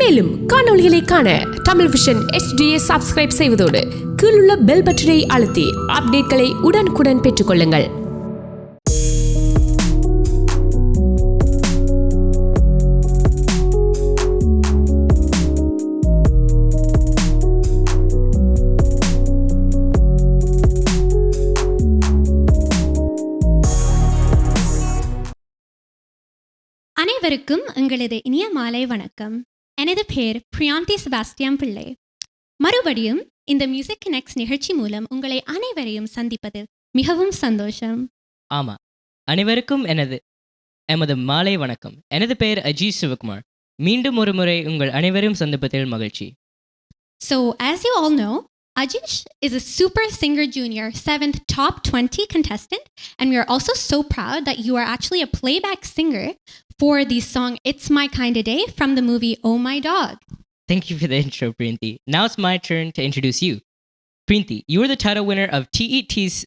மேலும் காணொளிகளை காண Tamil vision HDயை subscribe செய்வதோடு கீழுள்ள பெல் பட்டனை அழுத்தி அப்டேட்களை உடனுக்குடன் பெற்றுக்கொள்ளுங்கள். அனைவருக்கும் எங்களது இனிய மாலை வணக்கம். எனது பேர் பிரியாந்தி செபாஸ்டியன் பிள்ளை. மறுபடியும் இந்த மியூசிக் கனெக்ட்ஸ் நிகழ்ச்சி மூலம் உங்களை அனைவரையும் சந்திப்பதில் மிகவும் சந்தோஷம். ஆமாம், அனைவருக்கும் எமது மாலை வணக்கம். எனது பெயர் அஜீஸ் சிவகுமார். மீண்டும் ஒரு முறை உங்கள் அனைவரையும் சந்திப்பதில் மகிழ்ச்சி. So, as you all know, Ajish is a Super Singer Junior 7th Top 20 contestant, and we are also so proud that you are actually a playback singer for the song It's My Kinda Day from the movie Oh My Dog. Thank you for the intro, Printi. Now it's my turn to introduce you. Printi, you are the title winner of TET's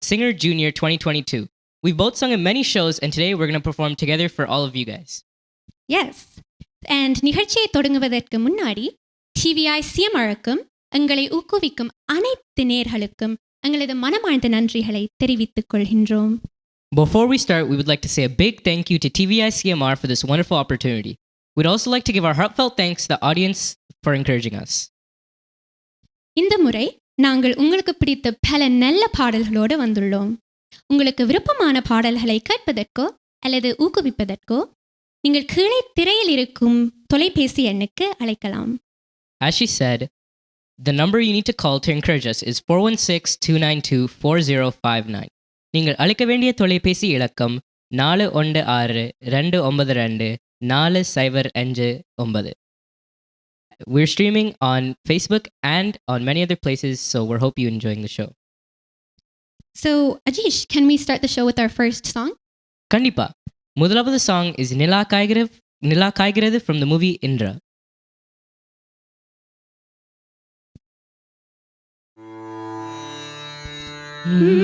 Singer Junior 2022. We've both sung in many shows, and today we're going to perform together for all of you guys. Yes. And நிகழ்ச்சியை தொடங்குவதற்கு முன்னாடி TVI CMRக்கும் எங்களை ஊக்குவிக்கும் அனைத்து நேர்களுக்கும் எங்களது மனமார்ந்த நன்றிகளை தெரிவித்துக் கொள்கின்றோம். Before we start, we would like to say a big thank you to TVI CMR for this wonderful opportunity. We'd also like to give our heartfelt thanks to the audience for encouraging us. இந்த முறை நாங்கள் உங்களுக்கு பிடித்த பல நல்ல பாடல்களோடு வந்துள்ளோம். உங்களுக்கு விருப்பமான பாடல்களை கேட்பதற்கோ அல்லது ஊக்குவிப்பதற்கோ நீங்கள் கீழே திரையில் இருக்கும் தொலைபேசி எண்ணுக்கு அழைக்கலாம். As she said, the number you need to call to encourage us is 416-292-4059. நீங்கள் அழைக்க வேண்டிய தொலைபேசி இலக்கம் 4162240559. We're streaming on Facebook and on many other places, so we hope you're enjoying the show. So, Ajish, can we start the show with our first song? கண்டிப்பா. முதலாவது song is Nila காய்கிறது from the movie Indra. நிலா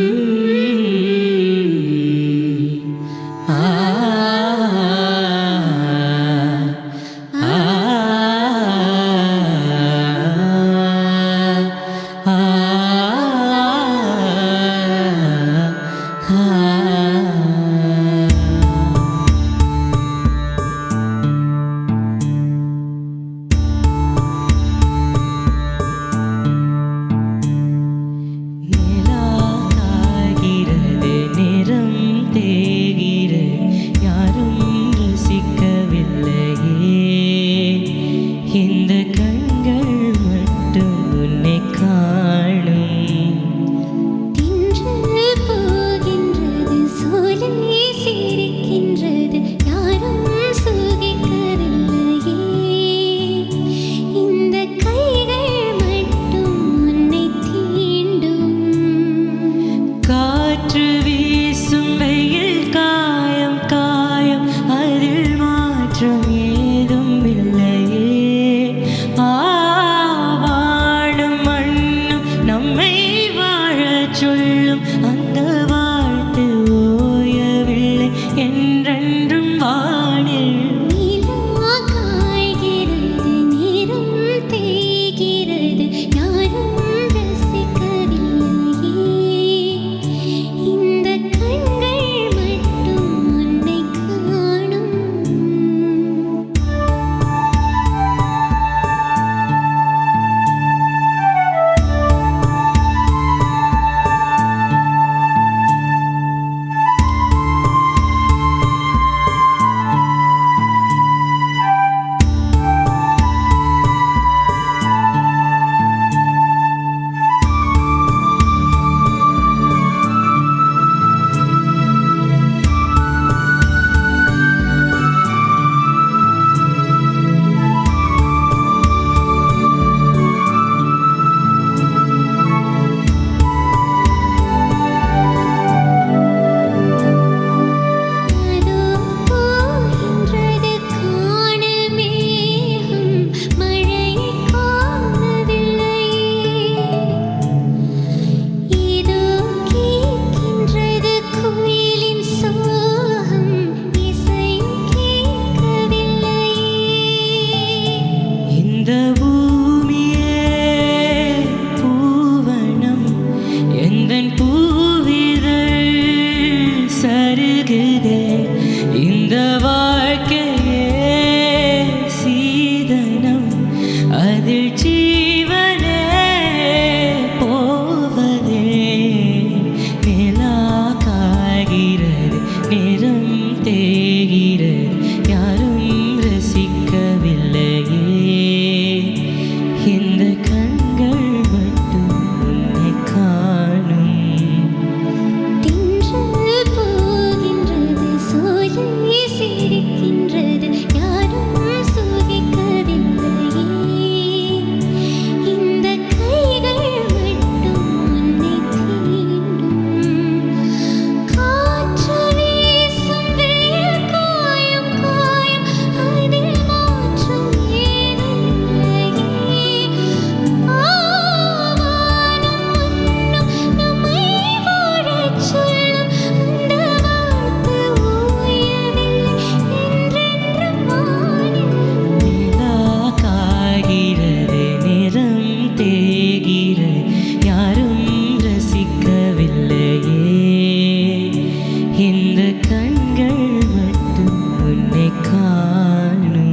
கண்கள் மட்டும் உன்னை காணும்.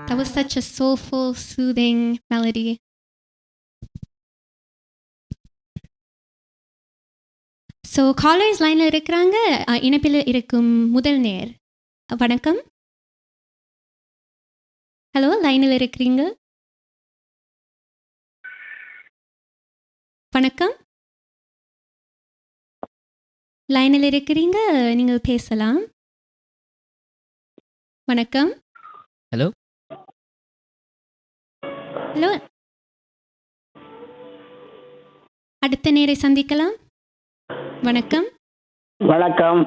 That was such a soulful, soothing melody. So callers லைனில் இருக்கிறாங்க. இணைப்பில் இருக்கும் முதல் நேர். வணக்கம். ஹலோ, லைனில் இருக்கிறீங்க? வணக்கம், லைனில் இருக்கிறீங்க, நீங்கள் பேசலாம். வணக்கம். ஹலோ ஹலோ, அடுத்த நேரை சந்திக்கலாம். வணக்கம். வணக்கம்,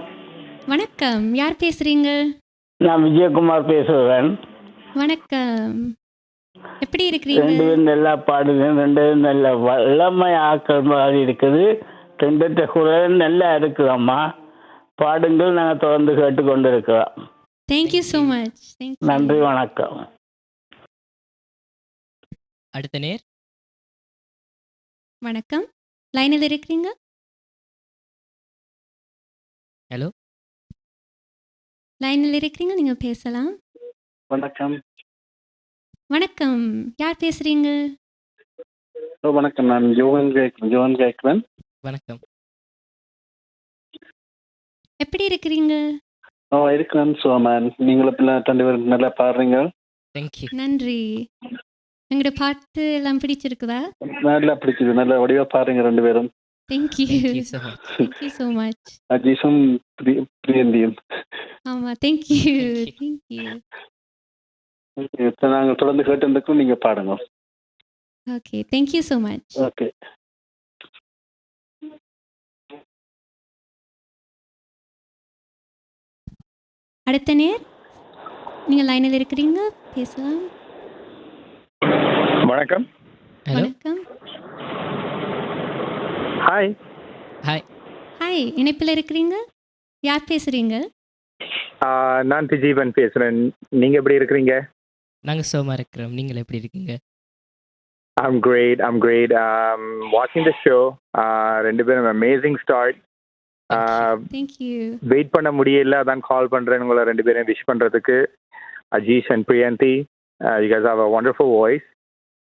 வணக்கம், யார் பேசுறீங்க? நான் விஜயகுமார் பேசுகிறேன். வணக்கம், எப்படி இருக்கிறீங்க? ரெண்டு பேரும் நல்லா பாடுங்க, ரெண்டு பேரும் நல்ல வல்லமை ஆக்கள் மாதிரி இருக்குது. ரெண்டு குரல் நல்லா இருக்குதாம்மா. பாடுங்கள், நாங்கள் தொடர்ந்து கேட்டுக்கொண்டு இருக்கிறோம். Thank you so much. நன்றி, வணக்கம். அடுத்த நேர். வணக்கம், லைனில் இருக்கிறீங்க? ஹலோ, லைனில் இருக்கிறீங்க, நீங்கள் பேசலாம். வணக்கம். வணக்கம், யார் பேசுறீங்க? வணக்கம், நான் ஜோகன் கேட்குறேன். வணக்கம், எப்படி இருக்கிறீங்க? இருக்கிறேன். ஸோ மேன், நீங்களும் ரெண்டு பேரும் நல்லா பாடுறீங்க. தேங்க்யூ. நன்றி. எங்களோட பாட்டு எல்லாம் பிடிச்சிருக்குதா? நல்லா பிடிச்சது, நல்ல வடிவாக பாடுறீங்க ரெண்டு பேரும். Thank you Thank you so much. Thank you so much. அஜீஷும் பிரியந்தியும். ஆமாம், தேங்க்யூ தேங்க்யூ. நாங்கள் தொடர்ந்து கேட்டுருக்கோம், நீங்கள் பாடுங்க. Okay, thank you so much. Okay. அடுத்த நேர், நீங்கள் லைனில் இருக்கிறீங்க, பேசலாம். வணக்கம். ஹலோ, வணக்கம். ஹாய். ஹாய். ஹாய், இணைப்பில் இருக்கிறீங்க, யார் பேசுறீங்க? நான் ஜீவன் பேசுகிறேன். நீங்கள் எப்படி இருக்கிறீங்க? நாங்கள் சோமா இருக்கிறோம். நீங்கள் எப்படி இருக்கீங்க? I'm great. Watching the show. ரெண்டு பேரும் அமேசிங் ஸ்டார்ட். தேங்க்யூ. வெயிட் பண்ண முடியல, அதான் கால் பண்ணுறேன் உங்களை ரெண்டு பேரும் விஷ் பண்ணுறதுக்கு. Ajeesh and Priyanthi, you guys have a wonderful voice.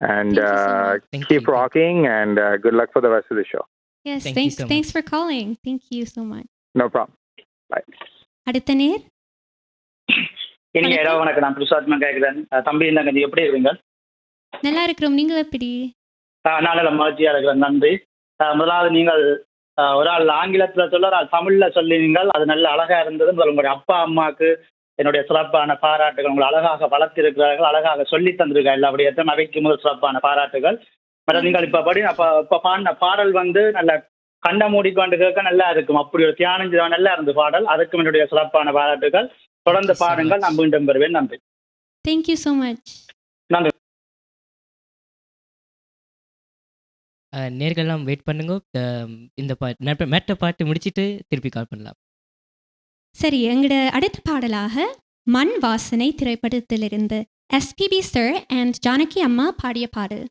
And Thank you so much. Thank keep you. rocking, and good luck for the rest of the show. Yes, Thank you so much. thanks for calling. Thank you so much. No problem. Bye. அடுத்த நேர். இனிய இரவு வணக்கம். நான் பிரசாத்மா கேட்கிறேன். தம்பி இந்தாங்க, எப்படி இருக்கீங்க? நல்லா இருக்கிறோம், நீங்கள் எப்படி? நான் நல்ல மகிழ்ச்சியாக இருக்கிறேன். நன்றி. முதலாவது நீங்கள் ஒரு ஆள் ஆங்கிலத்தில் சொல்ல, ஒரு ஆள் தமிழில் சொல்லினீங்கள். அது நல்ல அழகாக இருந்தது. உங்களுடைய அப்பா அம்மாவுக்கு என்னுடைய சிறப்பான பாராட்டுகள். உங்களை அழகாக வளர்த்திருக்கிறார்கள், அழகாக சொல்லி தந்திருக்காங்க எல்லா விடயத்தையும். அவைக்கு முதல் சிறப்பான பாராட்டுகள். மற்ற நீங்கள் இப்போ பாடின பாடல் வந்து நல்ல கண்ட மூடிக்கொண்டு கேட்க நல்லா இருக்கும். அப்படி ஒரு தியானம் நல்லா இருந்து பாடல். அதுக்கும் என்னுடைய சிறப்பான பாராட்டுகள். தொடர்ந்து பாடுங்கள், நான் மீண்டும் பெறுவேன். நன்றி. Thank you so much. நன்றி. நேர்கள்லாம் வெயிட் பண்ணுங்க. இந்த பாட்டு மெட்ட பாட்டு முடிச்சிட்டு திருப்பி கால் பண்ணலாம். சரி, எங்களோட அடுத்த பாடலாக மண் வாசனை திரைப்படத்திலிருந்து எஸ்பிபி சார் அண்ட் ஜானகி அம்மா பாடிய பாடல்.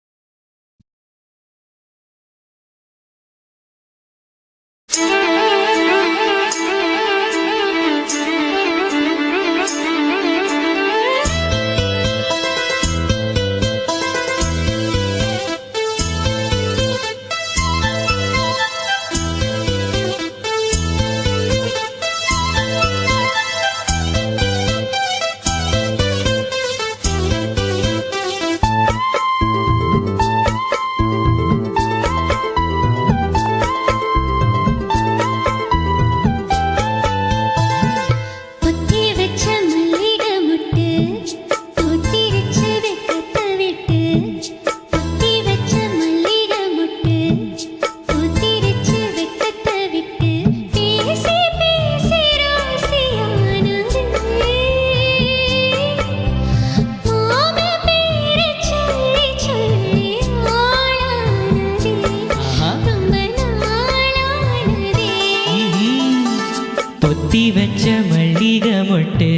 பொத்தி வச்ச மல்லிகை மொட்டு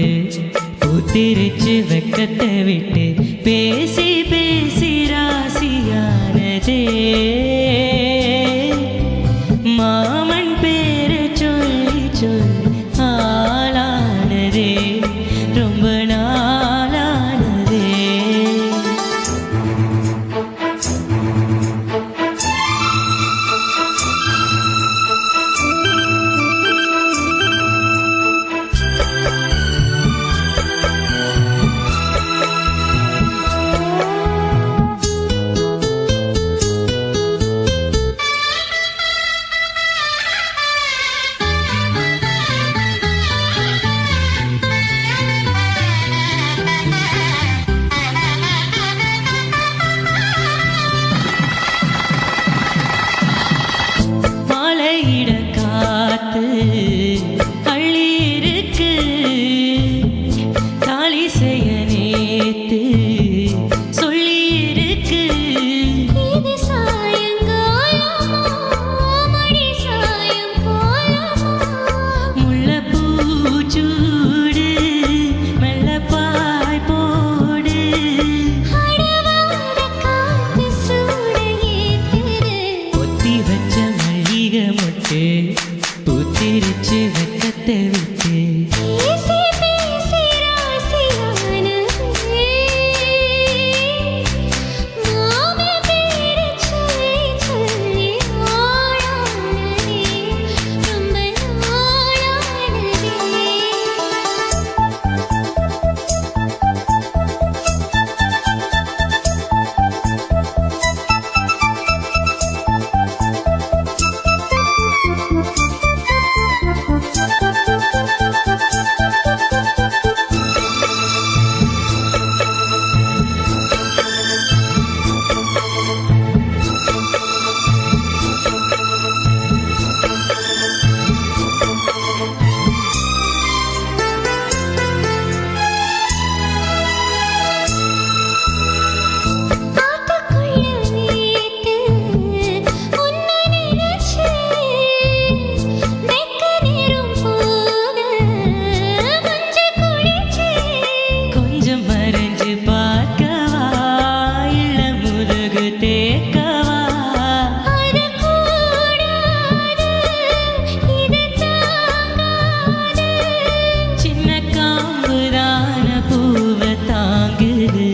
பூத்திருச்சு வெக்கத்தை விட்டு பேசி பேசி ராசியானதே உலகத்தை விட்டு பேசி பேசி ராசியானதே மாமே பேரு சொல்லி சொல்லி ஆளானதே ரொம்ப நாளானதே கொஞ்சம் மறைஞ்சு பார்க்கவா இல்ல முதுகு தேக்கவா சின்ன காம்புதான பூவை தாங்குது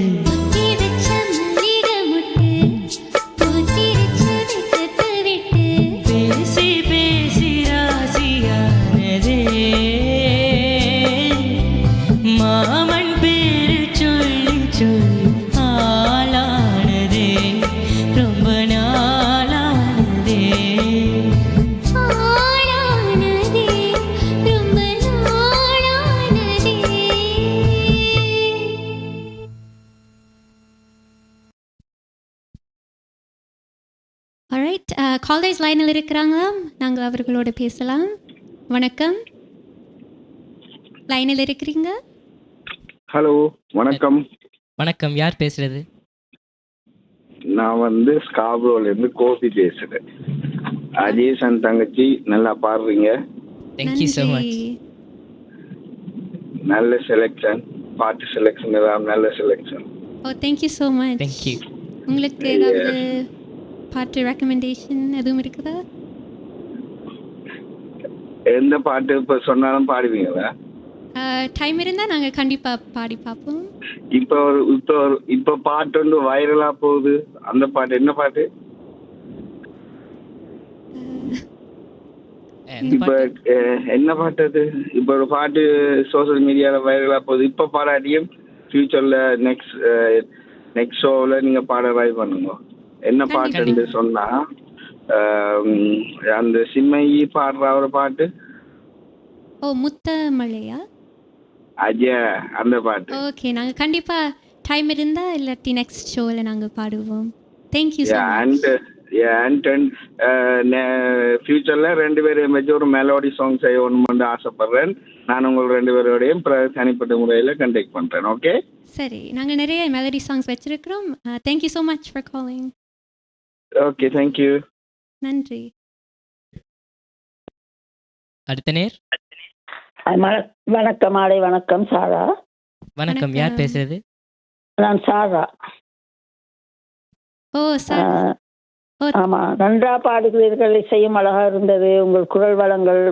பேசி பேசி ராசியானதே மாமன் பேரு சொல்லி சொல்லி ஆளானதே ரொம்ப நாளானதே ஆல்ரைட், காலேஜ் லைனில் இருக்கிறாங்களா? நாங்கள் அவர்களோட பேசலாம். வணக்கம், லைனில் இருக்கிறீங்க? ஹலோ, வணக்கம். வணக்கம், யார் பேசுறது? நான் ஸ்காப்ரோல இருந்து கோபி பேசுறேன். அஜீசன் தங்கச்சி நல்லா பாடுறீங்க. Thank you so much. நன்றி. நல்ல செலெக்ஷன், பாட்டு செலெக்ஷன் எல்லாம் நல்ல செலெக்ஷன். ஓ, தேங்க்யூ ஸோ மச். தேங்க்யூ. உங்களுக்கு ஏதாவது பாட்டு ரெக்கமெண்டேஷன் எதுவும் இருக்குதா? எந்த பாட்டு இப்ப சொன்னாலும் பாடுவீங்களா? டைம் இருந்தால் நாங்கள் கண்டிப்பாக பாடி பார்ப்போம். இப்ப பாட்டு வைரலா போகுது. அந்த பாட்டு என்ன பாட்டு? இப்ப என்ன பாட்டு அது? இப்ப ஒரு பாட்டு சோசியல் மீடியால வைரலா போகுது. இப்ப பாடாட்டியும் ஃபியூச்சர்ல நெக்ஸ்ட் ஷோவில் நீங்க பாட ட்ரை பண்ணுங்க. என்ன பாட்டுன்னு சொன்னா அந்த சிம்மையி பாடுற ஒரு பாட்டு. ஓ, முத்தமழையா? அஜயா, அந்த பாட்டு. ஓகே, நாங்கள் கண்டிப்பாக டைம் இருந்தால் இல்லாட்டி நெக்ஸ்ட் ஷோவில் நாங்கள் பாடுவோம். Thank you so much. அண்ட் ஃபியூச்சர்ல 2 பேரும் வச்சு ஒரு மெலோடி சாங் செய்யணும்னு ஆசைப்படுறேன். நான் உங்கள் 2 பேரோடையும் தனிப்பட்ட முறையில் கண்டெக்ட் பண்றேன். ஓகே, சரி. நாங்கள் நிறைய மெலடி சாங்ஸ் வச்சிருக்கிறோம். Thank you so much for calling. Okay, thank you. நன்றி. அடுத்த நேர். வணக்கம், மாலை வணக்கம். சாரா. வணக்கம், யார் பேசுறது? நான் சாரா. ஓ சார். ஆமா, நன்றா பாடுகிறீர்கள். இசையும் அழகா இருந்தது. உங்கள் குரல் வளங்கள்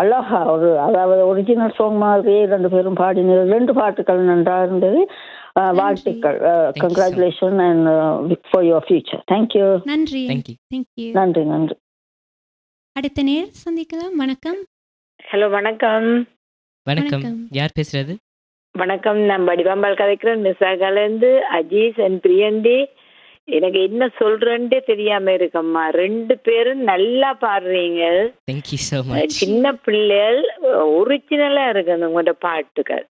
அழகா, அதாவது ஒரிஜினல் சாங் மாதிரியே 2 பேரும் பாடினீர்கள். 2 பாட்டுகள் நன்றாக இருந்தது. வாழ்த்துக்கள். Congratulation and for your future. Thank you. நன்றி. தேங்க்யூ. தேங்க்யூ. நன்றி நன்றி. அடுத்த நேர் சந்திக்கலாம். வணக்கம். ஹலோ, வணக்கம். வணக்கம், யார் பேசுறது? வணக்கம், நான் வடிவாம்பால் கதைக்கிறேன். நிசாகாலேருந்து அஜீஸ் அண்ட் பிரியண்டி. எனக்கு என்ன சொல்றேன்ட்டே தெரியாம இருக்கம்மா. 2 பேரும் நல்லா பாடுறீங்க. Thank you so much. சின்ன பிள்ளைகள் ஒரிஜினலா இருக்கு உங்களோட பாட்டுகள்.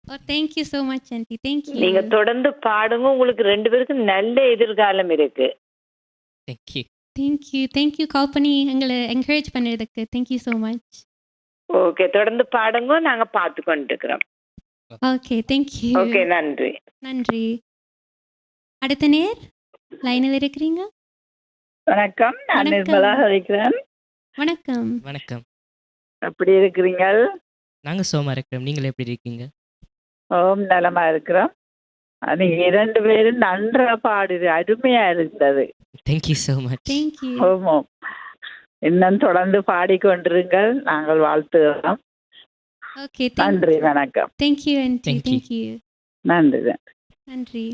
ஓ, thank you so much aunty. Thank you. நீங்க தொடர்ந்து பாடுங்க. உங்களுக்கு 2 பேருக்கும் நல்ல எதிர்காலம் இருக்கு. தேங்க்யூ. தேங்க்யூ. தேங்க்யூ கால் பண்ணி எங்களை என்கரேஜ் பண்ணுறதுக்கு. Thank you so much. ஓகே, தொடர்ந்து பாடுங்க. நாங்க பார்த்து கொண்டு இருக்கிறோம். Okay, thank you. ஓகே, நன்றி. நன்றி. அடுத்த நேர் லைனில் இருக்கிறீங்க? வணக்கம், நான் நிர்மலா கதைக்கிறேன். வணக்கம். வணக்கம், எப்படி இருக்கிறீங்க? நாங்க சோமா இருக்கிறோம். நீங்கள் எப்படி இருக்கீங்க? ஓம், நலமா இருக்கிறோம். நீங்க 2 பேரும் நன்றா பாடுது, அருமையா இருந்தது. Thank you so much. தேங்க்யூ. ஓமோ, இன்னும் தொடர்ந்து பாடிக்கொண்டிருங்கள். நாங்கள் வாழ்த்துகிறோம். ஓகே நன்றி வணக்கம். Thank you aunty. Thank you. Thank you. நன்றி நன்றி. நன்றி.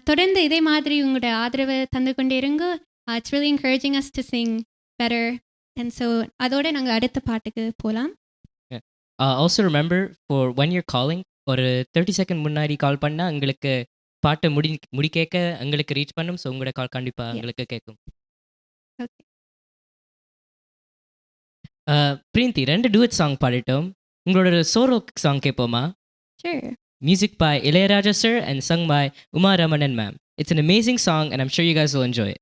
தொடர்ந்து இதே மாதிரி உங்களோட ஆதரவை தந்து கொண்டே இருங்க. It's really encouraging us to sing better. And so அதோட நாங்கள் அடுத்த பாட்டுக்கு போகலாம். Also remember, for when you're calling, ஒரு 30 செகண்ட் முன்னாடி கால் பண்ணால் உங்களுக்கு பாட்டை முடிக்க எங்களுக்கு ரீச் பண்ணும். ஸோ உங்களோட கால் கண்டிப்பாக எங்களுக்கு கேட்கும். ஓகே. பிரியந்தி, 2 டூயட் சாங் பாடிட்டோம். உங்களோட சோலோ சாங் கேட்போமா? Sure. Music by Ilayaraja sir and sung by Uma Ramanan ma'am. It's an amazing song and I'm sure you guys will enjoy it.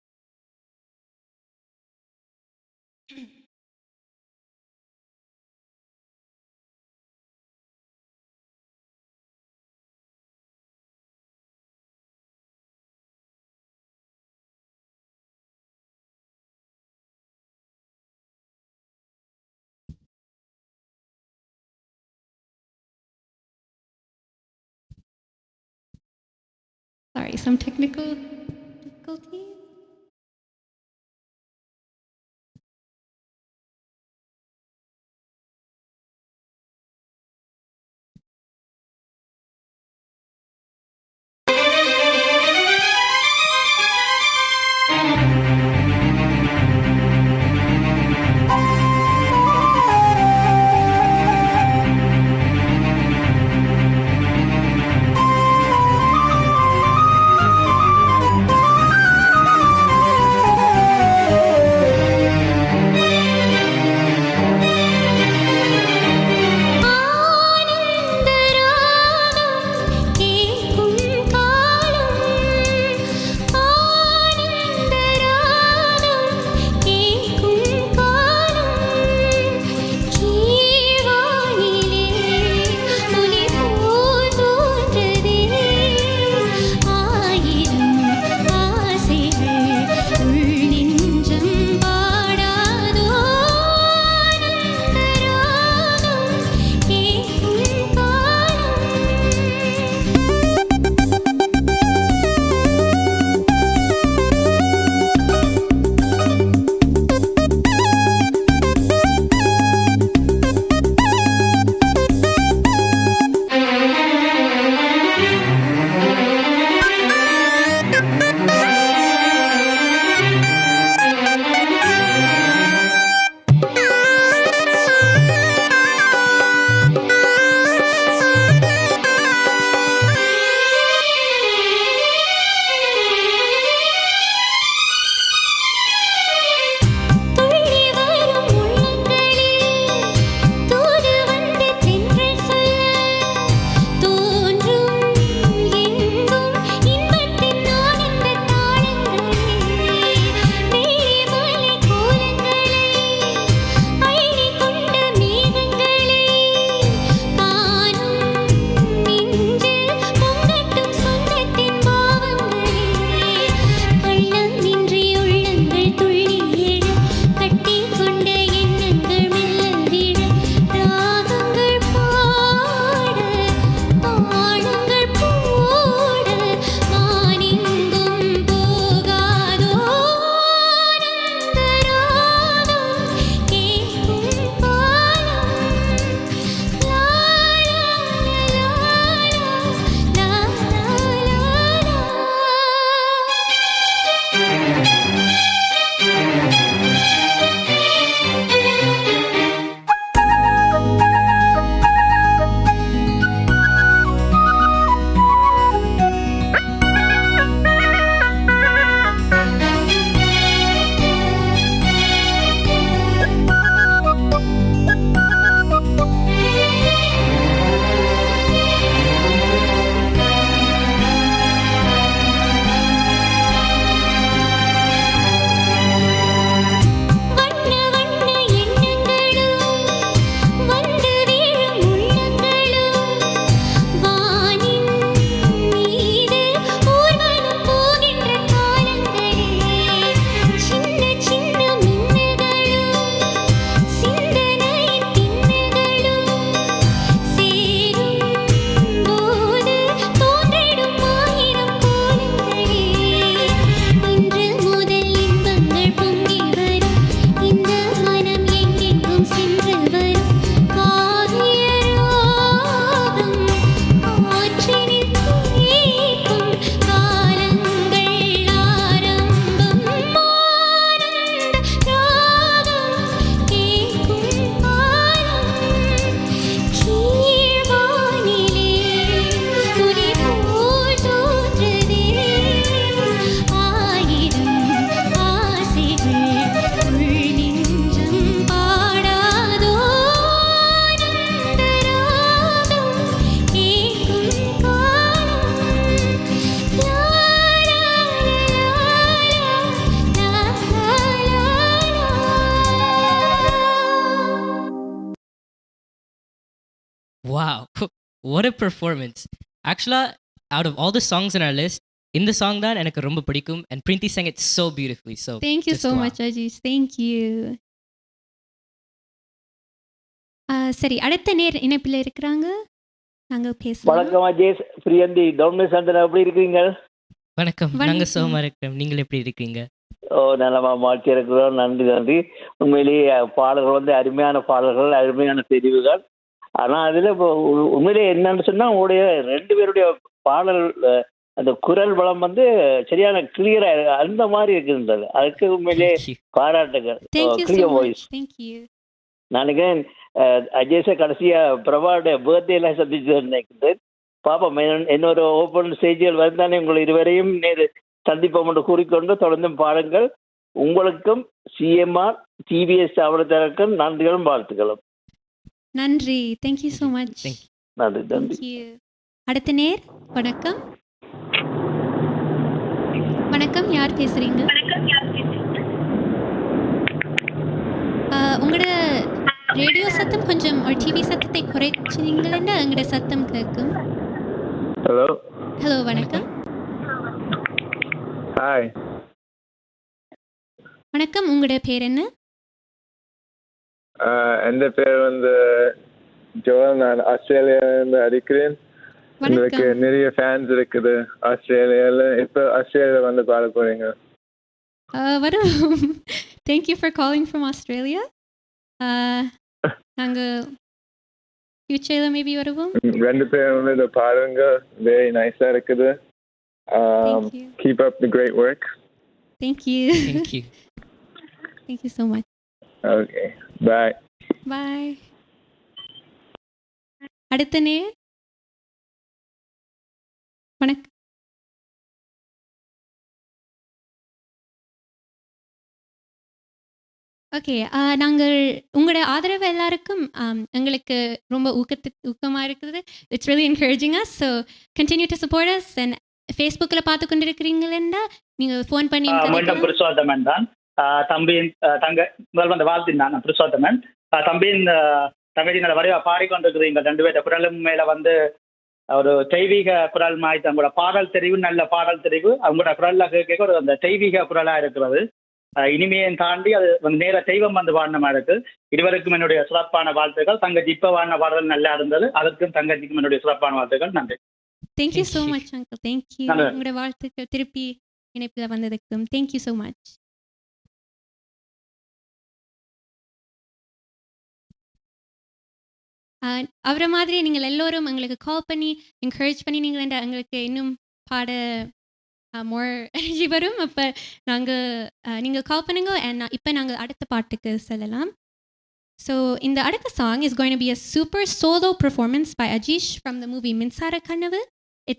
Sorry, some technical difficulties. Wow. What a performance. Actually, out of all the songs in our list, in the song தான் எனக்கு ரொம்ப பிடிக்கும் and Preenti sang it so beautifully. So Thank you just so wow. much, Ajish. Thank you. சரி, அடுத்த நேர் இணைப்பில் இருக்கிறாங்க. நாங்கள் பேசலாம். வணக்கம் அஜேஷ், பிரியந்தி, டவுன்மே சந்தனா, எப்படி இருக்கீங்க? வணக்கம். நாங்க சுகமா இருக்கோம். நீங்கள் எப்படி இருக்கீங்க? நல்லமா மாற்றி இருக்கிறோம். நன்றி நன்றி. உண்மையிலேயே பாடல்கள் வந்து அருமையான பாடல்கள், அருமையான தெரிவுகள். ஆனால் அதில் இப்போ உண்மையிலேயே என்னன்னு சொன்னால் உங்களுடைய 2 பேருடைய பாடல் அந்த குரல் வளம் வந்து சரியான கிளியராக அந்த மாதிரி இருக்கின்றது. அதுக்கு உண்மையிலேயே பாராட்டுகள். Clear voice. நான் நினைக்கிறேன் அஜேஷை கடைசியாக பிரபாவுடைய பர்த்டேலாம் சந்திச்சு நினைக்கிறேன். பாப்போம், இன்னொரு ஓப்பன் ஸ்டேஜில் வந்தானே உங்கள் இருவரையும் நேரு சந்திப்போம் என்று கூறிக்கொண்டு தொடர்ந்து பாருங்கள். உங்களுக்கும் சிஎம்ஆர் டிவிஎஸ் அவர்களுக்கும் நன்றிகளும் வாழ்த்துக்களும். நன்றி. Thank you so much. நன்றி நன்றி. அடுத்த நேர். வணக்கம். வணக்கம், யார் பேசுறீங்க? உங்களோட ரேடியோ சத்தம் கொஞ்சம் ஒரு டிவி சத்தத்தை குறைச்சிங்களா? எங்களோட சத்தம் கேட்கும். ஹலோ ஹலோ, வணக்கம். ஹாய். வணக்கம், உங்களோட பேர் என்ன? என் பேர் வந்து ஜோல். நான் ஆஸ்திரேலியாவிலிருந்து அடிக்கிறேன். உங்களுக்கு நிறைய ஃபேன்ஸ் இருக்குது ஆஸ்திரேலியாவில். இப்போ ஆஸ்திரேலியாவில் வந்து பாட போறீங்க? வரும். Thank you for calling from Australia. நாங்கள் ஃபியூச்சரில் மேபி வருவோம். 2 பேரும் வந்து இதை பாருங்க, வெரி நைஸாக இருக்குது. Keep up the great work. Thank you. Thank you. Thank you so much. Okay, bye. Bye. அடுத்த நேர். வணக்கம். ஓகே, நாங்கள் உங்களோட ஆதரவு எல்லாருக்கும் எங்களுக்கு ரொம்ப ஊக்கமாக இருக்குது. It's really encouraging as. So continue to support us. And ஃபேஸ்புக்கில் பார்த்து கொண்டு இருக்கிறீங்களா? நீங்கள் ஃபோன் பண்ணி மீண்டும் புருஷோத்தமன் தான் தம்பியின் முதல் வந்த வாழ்த்தின் புருஷோத்தமன் தம்பியின் தங்கச்சினோட வடிவா பாடிக்கொண்டிருக்கிறீங்க. 2 பேர் குரலும் மேலே வந்து ஒரு தெய்வீக குரல் மாதிரி அவங்களோட பாடல் தெரிவு, நல்ல பாடல் தெரிவு. அவங்களோட குரல்ல கேட்க ஒரு அந்த தெய்வீக குரலாக இருக்கிறது. இனிமையை தாண்டி அது வந்து நேர தெய்வம் வந்து பாடின மாதிரி இருக்கு. இருவருக்கும் என்னுடைய சிறப்பான வாழ்த்துக்கள். தங்கச்சி இப்போ வாடின பாடல் நல்லா இருந்தது. அதற்கும் தங்கச்சிக்கும் என்னுடைய சிறப்பான வாழ்த்துக்கள். நன்றி. Thank you so much uncle. Thank you. உங்களோட வாழ்த்துக்கள் திருப்பி இணைப்பில் வந்ததுக்கும் தேங்க்யூ ஸோ மச். அவரை மாதிரி நீங்கள் எல்லோரும் எங்களுக்கு கால் பண்ணி என்கரேஜ் பண்ணி நீங்கள் எங்களுக்கு இன்னும் பாட மோர் எனர்ஜி வரும். அப்போ நீங்கள் கால் பண்ணுங்க. இப்போ நாங்கள் அடுத்த பாட்டுக்கு செல்லலாம். ஸோ இந்த அடுத்த song is going to be a super solo performance by Ajish from the movie Minsara Kannavu.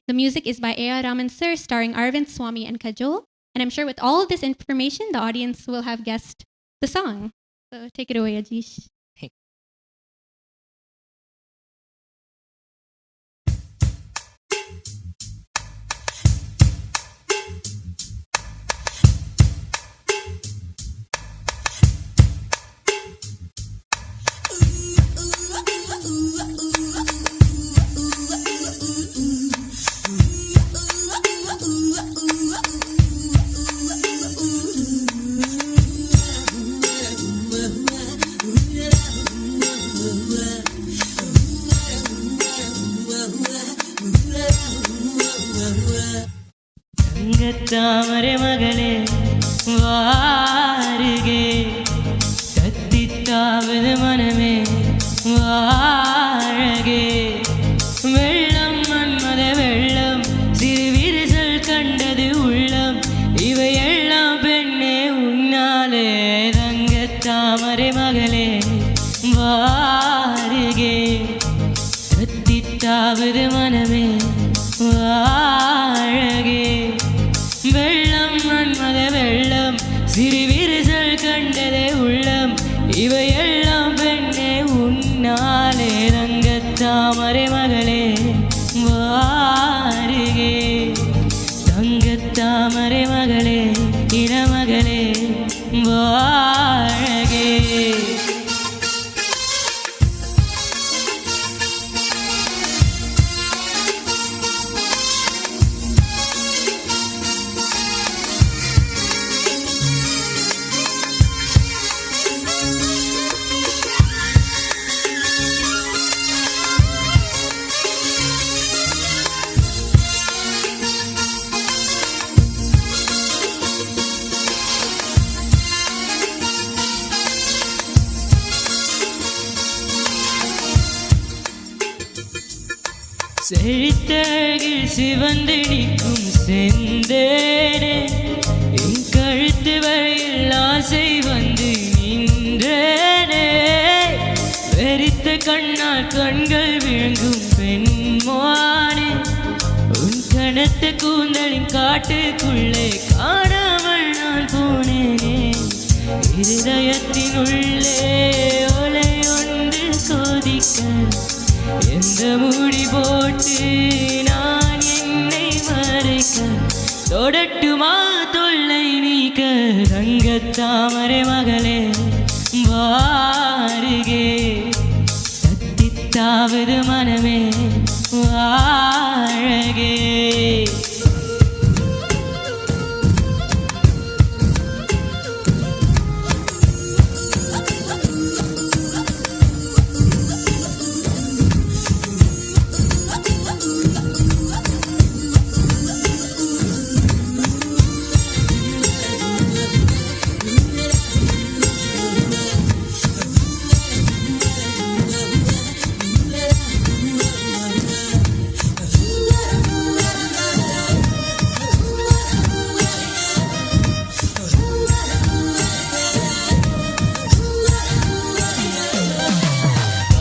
The music is by A.R. Raman sir, starring Arvind Swamy and Kajol. And I'm sure with all of this information, the audience will have guessed the song. So take it away, Ajish. தாமரை மகளே வாருகே, கத்தித்தாவது மனமே வாழகே, வெள்ளம் மன்மத வெள்ளம் சிறு விரிசல் கண்டது உள்ளம், இவையெல்லாம் பெண்ணே உன்னாலே. தங்க தாமரை மகளே வாருகே, கத்தித்தாவது மனமே வாழகே, வெள்ளம் மன்மத வெள்ளம் சிறு விரிசல் கண்டதே உள்ளம், இவையெல்லாம் பெண்ணே உன்னாலே. தங்கத்தாமரை மகளே வாருகே, தங்கத்தாமரை மகளே இளமகளே வாழகே. செழித்தழகில் சிவந்து நிற்கும் செந்தேனே என் கழுத்து வழியில் ஆசை வந்து நின்றேனே வெறித்த கண்ணால் கண்கள் விழுங்கும் பெண்மானே உன் கனத்த கூந்தலின் காட்டுக்குள்ளே காணாமல் நான் போனேனே இருதயத்தின் உள்ளே ஒலை ஒன்று சோதிக்க எந்த மூடி போட்டு நான் என்னை மறைக்க தொடட்டுமா தொல்லை நீக்க தங்கத்தாமரை மகளே வாருகே தத்தித்தாவது மனமே வாழகே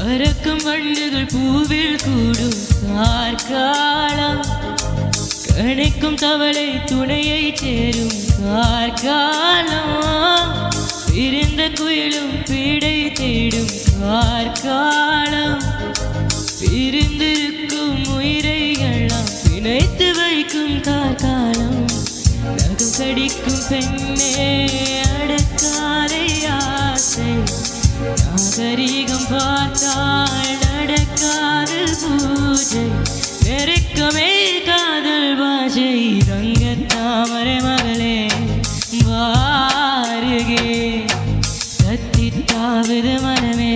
பறக்கும் வண்டுகள் பூவில் கூடும் கார்காலம் கணைக்கும் தவளை துணையை சேரும் கார்காலம் பிரிந்த குயிலும் பீடை தேடும் கார்காலம் பிரிந்திருக்கும் உயிரையெல்லாம் பிணைத்து வைக்கும் கார்காலம் நகம் கடிக்கும் பெண்ணே அடக்காதை ஆசை நாகரீகம் பார்த்தால் நடக்காது பூஜை நெருக்கமே காதல் பாஷை ரங்கத்தாமரை மகளே வாருகே தத்தித்தாவது மனமே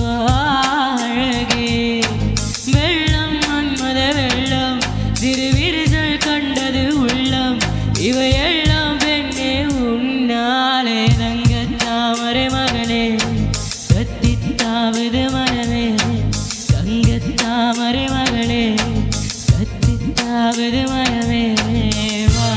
வாழகே வெள்ளம் மன்மத வெள்ளம் திருவிரிசல் கண்டது உள்ளம் இவையெல்லாம் பெண்ணே உன்னாலே ரங்கத்தாமரை மகளே தத்தித்தாவது மனமே தங்கத்தாமரை மகளே தத்தித்தாவது மனமே வா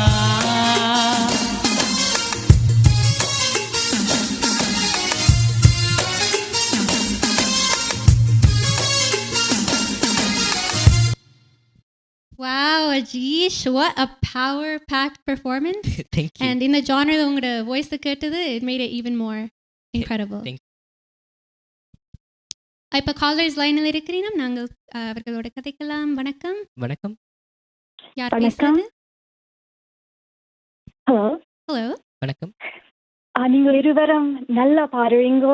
Wow, Ajish, what a power-packed performance. Thank you. And in the genre உங்களோட voice கேட்டது, it made it even more incredible. Thank இப்போ காலர்ஸ் லைனில் இருக்கிறீங்க நாங்கள் அவர்களோட கதைக்கலாம். வணக்கம். வணக்கம். யார் வணக்கம். பேசுறது? Hello hello. வணக்கம். நீங்கள் இருவரும் நல்லா பாடுறீங்க.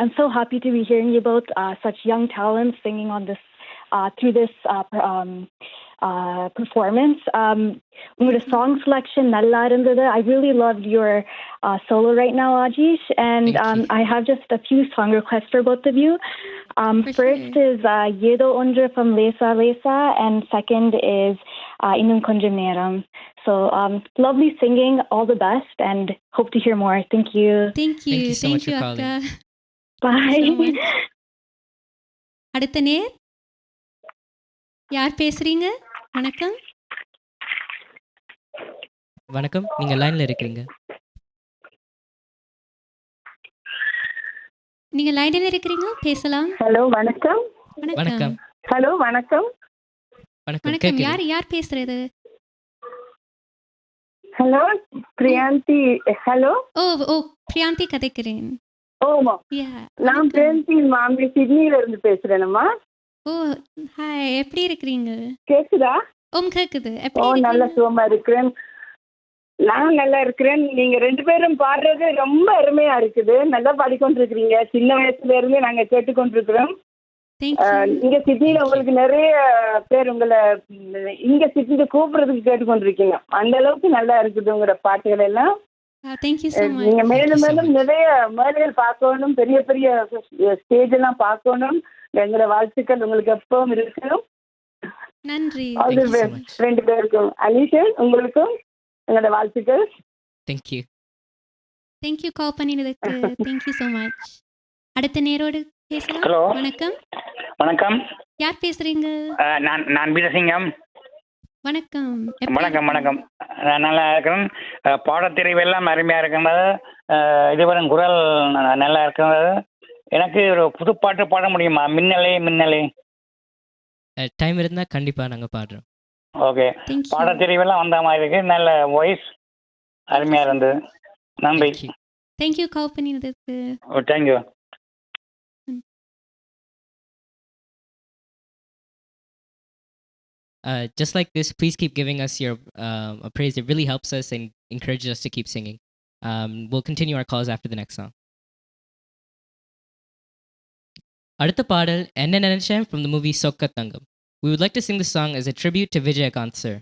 I'm so happy to be hearing you both such young talents singing on this through this performance. Your song selection nalla irundhathu. I really loved your solo right now, Ajish, and I have just a few song requests for both of you. First is Yedo Ondra from Lesa Lesa, and second is Innum Konjam Neram. So lovely singing, all the best, and hope to hear more. Thank you. Thank you. Thank you so much for அக்கா. Bye. So much. அடுத்த நேர் யார் பேசுறீங்க? வணக்கம். வணக்கம். நீங்க லைன்ல இருக்கீங்க. நீங்க லைனில் இருக்கிறீங்க, பேசலாம். ஹலோ வணக்கம். வணக்கம். ஹலோ வணக்கம். வணக்கம். கேக்குது. யார் பேசுறது? ஹலோ பிரியாந்தி. ஹலோ. ஓ பிரியாந்தி கதைக்கிறேன். ஓமா. நான் பிரியாந்தி மாமி சிட்னில இருந்து பேசுறேனம்மா. ஓ ஹாய், எப்படி இருக்கிறீங்க? கேக்குதா? கேக்குது. ஓ எப்படி நல்ல சுகமா இருக்கிறேன். நான் நல்லா இருக்கிறேன். நீங்க ரெண்டு பேரும் பாடுறது ரொம்ப அருமையா இருக்குது. நல்லா பாடிக்கொண்டிருக்கிறீங்க. சின்ன வயசுல இருந்து நாங்க கேட்டுக்கொண்டிருக்கிறோம். இங்க சிட்னில உங்களுக்கு நிறைய பேர் உங்களை இங்க சிட்னில கூப்பிடுறதுக்கு கேட்டுக்கொண்டிருக்கீங்க. அந்த அளவுக்கு நல்லா இருக்குது உங்களோட பாட்டுகள் எல்லாம். நீங்க மேலும் மேலும் நிறைய மேடைகள் பார்க்கணும், பெரிய பெரிய ஸ்டேஜ் எல்லாம் பார்க்கணும். எங்களோட வாழ்த்துக்கள் உங்களுக்கு எப்பவும் இருக்கணும். நன்றி. ரெண்டு பேருக்கும் அனிஷன் உங்களுக்கும் எங்களோட வாழ்த்துக்கள். Thank you. Thank you call பண்ணினதுக்கு. Thank you so much. அடுத்த நேரோடு பேசலாம். ஹலோ. வணக்கம். வணக்கம். யார் பேசுறீங்க? நான் வீரசிங்கம். வணக்கம். வணக்கம் வணக்கம். நான் நல்லா இருக்கிறேன். பாடத்தெரிவெல்லாம் அருமையாக இருக்கின்றது. இதுவரை குரல் நல்லா இருக்கின்றது. எனக்கு ஒரு புது பாட்டு பாட முடியுமா? மின்னலே மின்னலே. டைம் இருந்தால் கண்டிப்பாக நாங்கள் பாடுறோம். ஓகே. பாடத்தெரிவெல்லாம் வந்த மாதிரி இருக்கு. நல்ல வாய்ஸ் அருமையாக இருந்தது. நன்றி. தேங்க்யூ கால் பண்ணினதுக்கு. Thank you. Just like this, please keep giving us your praise. It really helps us and encourages us to keep singing. We'll continue our calls after the next song. அடுத்த பாடல் என்ன நினைச்சேன் from the movie Sokka Thangam. We would like to sing the song as a tribute to Vijayakanth sir.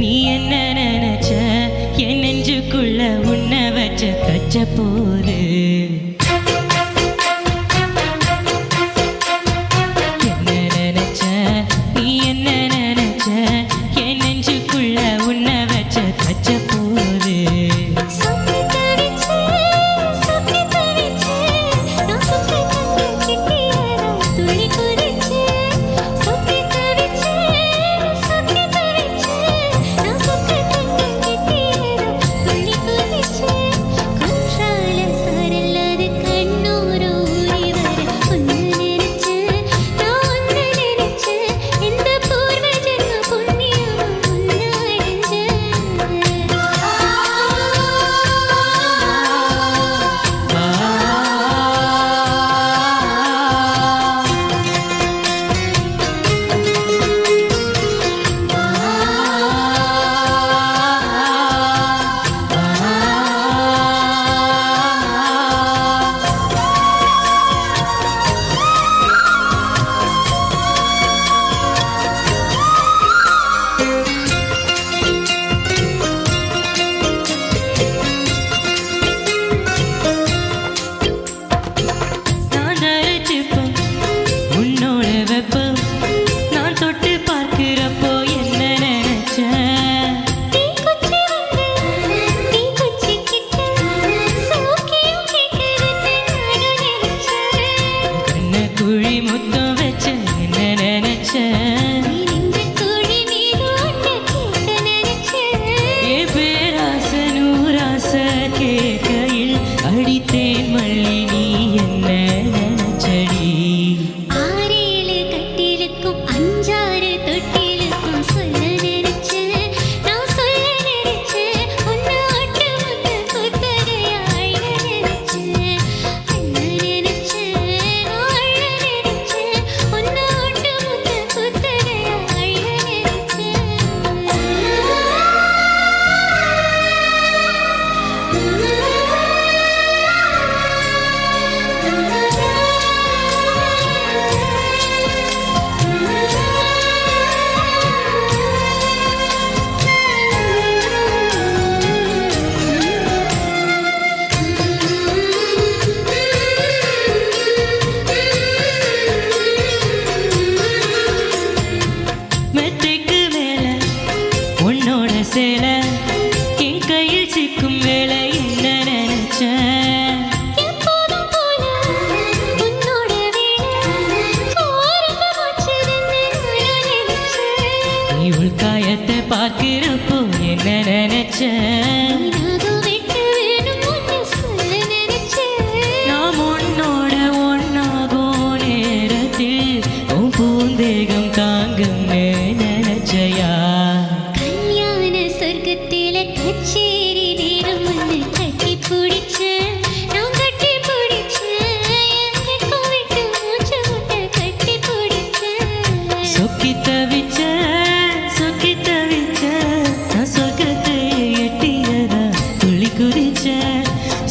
நீ என்ன நினைச்ச என் நெஞ்சுக்குள்ள உன்னை வச்ச தச்ச போது என்ன நினைச்ச நீ என்ன நினைச்ச என் நெஞ்சுக்குள்ள உன்னை வச்ச தச்ச போது குற்றால சாரல்லாது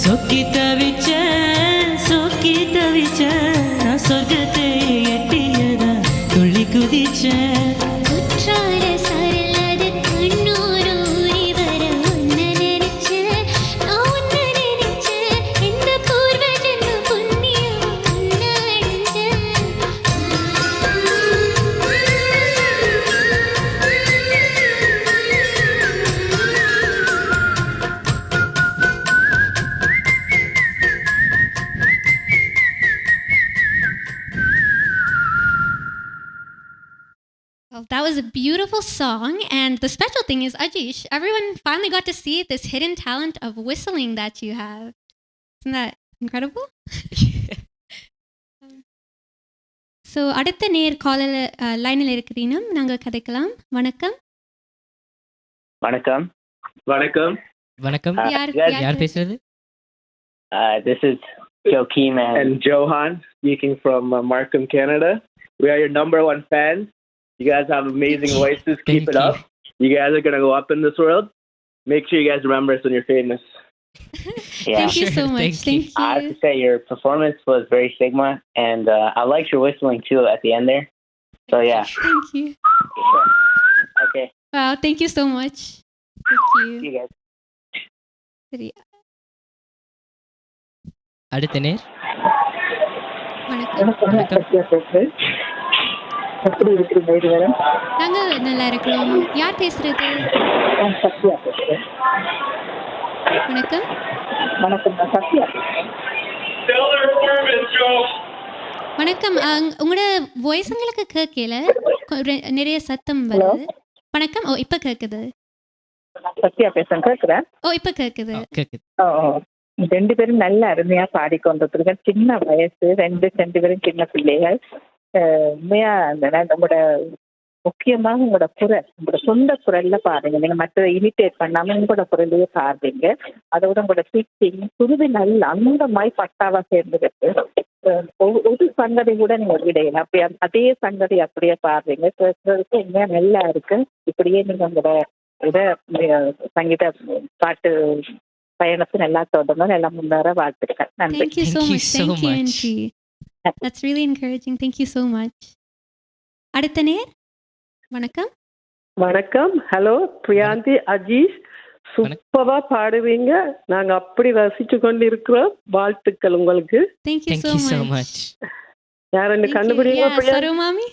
சொக்கி தவிச்ச நான் சொர்க்கத்தை எட்டியதா துள்ளி குதிச்சேன் That was a beautiful song, and the special thing is, Ajish, everyone finally got to see this hidden talent of whistling that you have. Isn't that incredible? So, அடுத்த நேர் காலர் லைனில் இருக்கிறீங்க, நாங்கள் கதைக்கலாம். வணக்கம். வணக்கம். வணக்கம். வணக்கம். யார் பேசுறது? This is Joakim and Johan speaking from Markham, Canada. We are your number one fans. You guys have amazing voices. Keep it up. You guys are going to go up in this world. Make sure you guys remember us when you're famous. Thank you so much. Thank you. I have to say your performance was very Sigma, and I liked your whistling too at the end there. So yeah. Thank you. Okay. Wow, thank you so much. Thank you. See you guys. சரி. அடுத்த நேர். வணக்கம். எப்படி இருக்கிறீங்க இருவரும்? நாங்கள் நல்லா இருக்கிறோம். யார் பேசுறது? சத்யா பேசுறேன். வணக்கம். வணக்கம், நான் சத்யா. வணக்கம். உங்களோட வாய்ஸ் எங்களுக்கு கேட்கல, நிறைய சத்தம் வருது. வணக்கம். ஓ, இப்போ கேட்குது. சத்யா பேசுறேன், கேட்குறேன். ஓ, இப்போ கேட்குது. ரெண்டு பேரும் நல்ல அருமையா பாடிக்கொண்டிருக்கிறீங்க. சின்ன வயசு, ரெண்டு பேரும் சின்ன பிள்ளைகள். உண்மையா உங்களோட முக்கியமாக உங்களோட குரல், உங்களோட சொந்த குரல்ல பாருங்க. நீங்க மற்ற இமிட்டேட் பண்ணாம உங்களோட குரலையே பாருங்க. அதோட உங்களோட பிச்சிங் சுருதி நல்ல அந்த மாதிரி பட்டாவா சேர்ந்துருக்கு. ஒரு சங்கதி கூட நீங்க விடையில அப்படியே அதே சங்கதி அப்படியே பாருங்க. கேட்கறதுக்கு உண்மையா நல்லா இருக்கு. இப்படியே நீங்க உங்களோட சங்கீத பாட்டு பயணத்தை நல்லா தொடரணும், நல்லா முன்னேற வாழ்த்துக்கள். நன்றி. Thank you so much. Thank you, Angie. That's really encouraging. Thank you so much. அடுத்த நேர். வணக்கம். வணக்கம். ஹலோ பிரியாந்தி, அஜீஷ், சூப்பரா பாடுவீங்க. நாங்க அப்படி ரசிச்சு கொண்டு இருக்கிறோம். வாழ்த்துக்கள் உங்களுக்கு. Thank you so much. யாரன்னு கண்டுபிடிங்க. சரோமாமி.